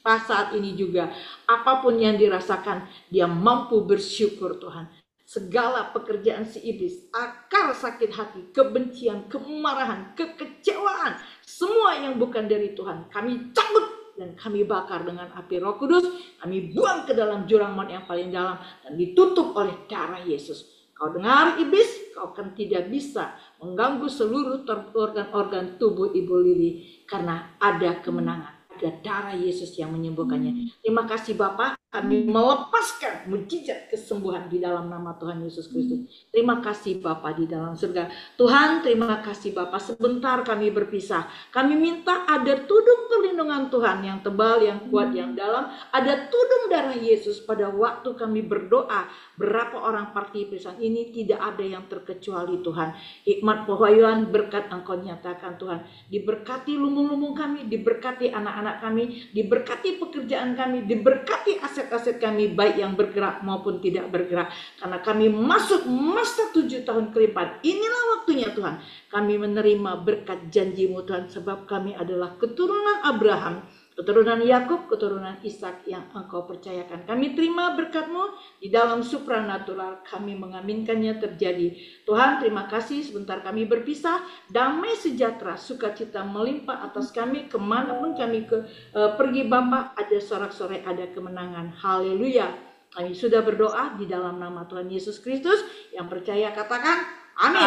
saat ini juga. Apapun yang dirasakan, dia mampu bersyukur Tuhan. Segala pekerjaan si iblis, akar sakit hati, kebencian, kemarahan, kekecewaan, semua yang bukan dari Tuhan, kami cabut dan kami bakar dengan api Roh Kudus. Kami buang ke dalam jurang maut yang paling dalam dan ditutup oleh darah Yesus. Kau dengar iblis, kau kan tidak bisa mengganggu seluruh organ-organ tubuh Ibu Lili karena ada kemenangan. Ada darah Yesus yang menyembuhkannya. Terima kasih Bapak, kami melepaskan mujizat kesembuhan di dalam nama Tuhan Yesus Kristus. Terima kasih Bapak di dalam surga. Tuhan, terima kasih Bapak. Sebentar kami berpisah. Kami minta ada tudung perlindungan Tuhan yang tebal, yang kuat, yang dalam. Ada tudung darah Yesus pada waktu kami berdoa. Berapa orang partisipan ini tidak ada yang terkecuali Tuhan. Hikmat pewahyuan berkat Engkau nyatakan Tuhan. Diberkati lumbung-lumbung kami, diberkati anak-anak kami, diberkati pekerjaan kami, diberkati aset-aset kami baik yang bergerak maupun tidak bergerak. Karena kami masuk masa 7 tahun kelimpahan. Inilah waktunya Tuhan. Kami menerima berkat janji-Mu Tuhan sebab kami adalah keturunan Abraham, keturunan Yakub, keturunan Ishak yang Engkau percayakan. Kami terima berkat-Mu di dalam supranatural. Kami mengaminkannya terjadi. Tuhan, terima kasih. Sebentar kami berpisah. Damai sejahtera, sukacita melimpah atas kami. Kemanapun kami pergi Bapa, ada sorak-sorai, ada kemenangan. Haleluya. Kami sudah berdoa di dalam nama Tuhan Yesus Kristus. Yang percaya katakan amin.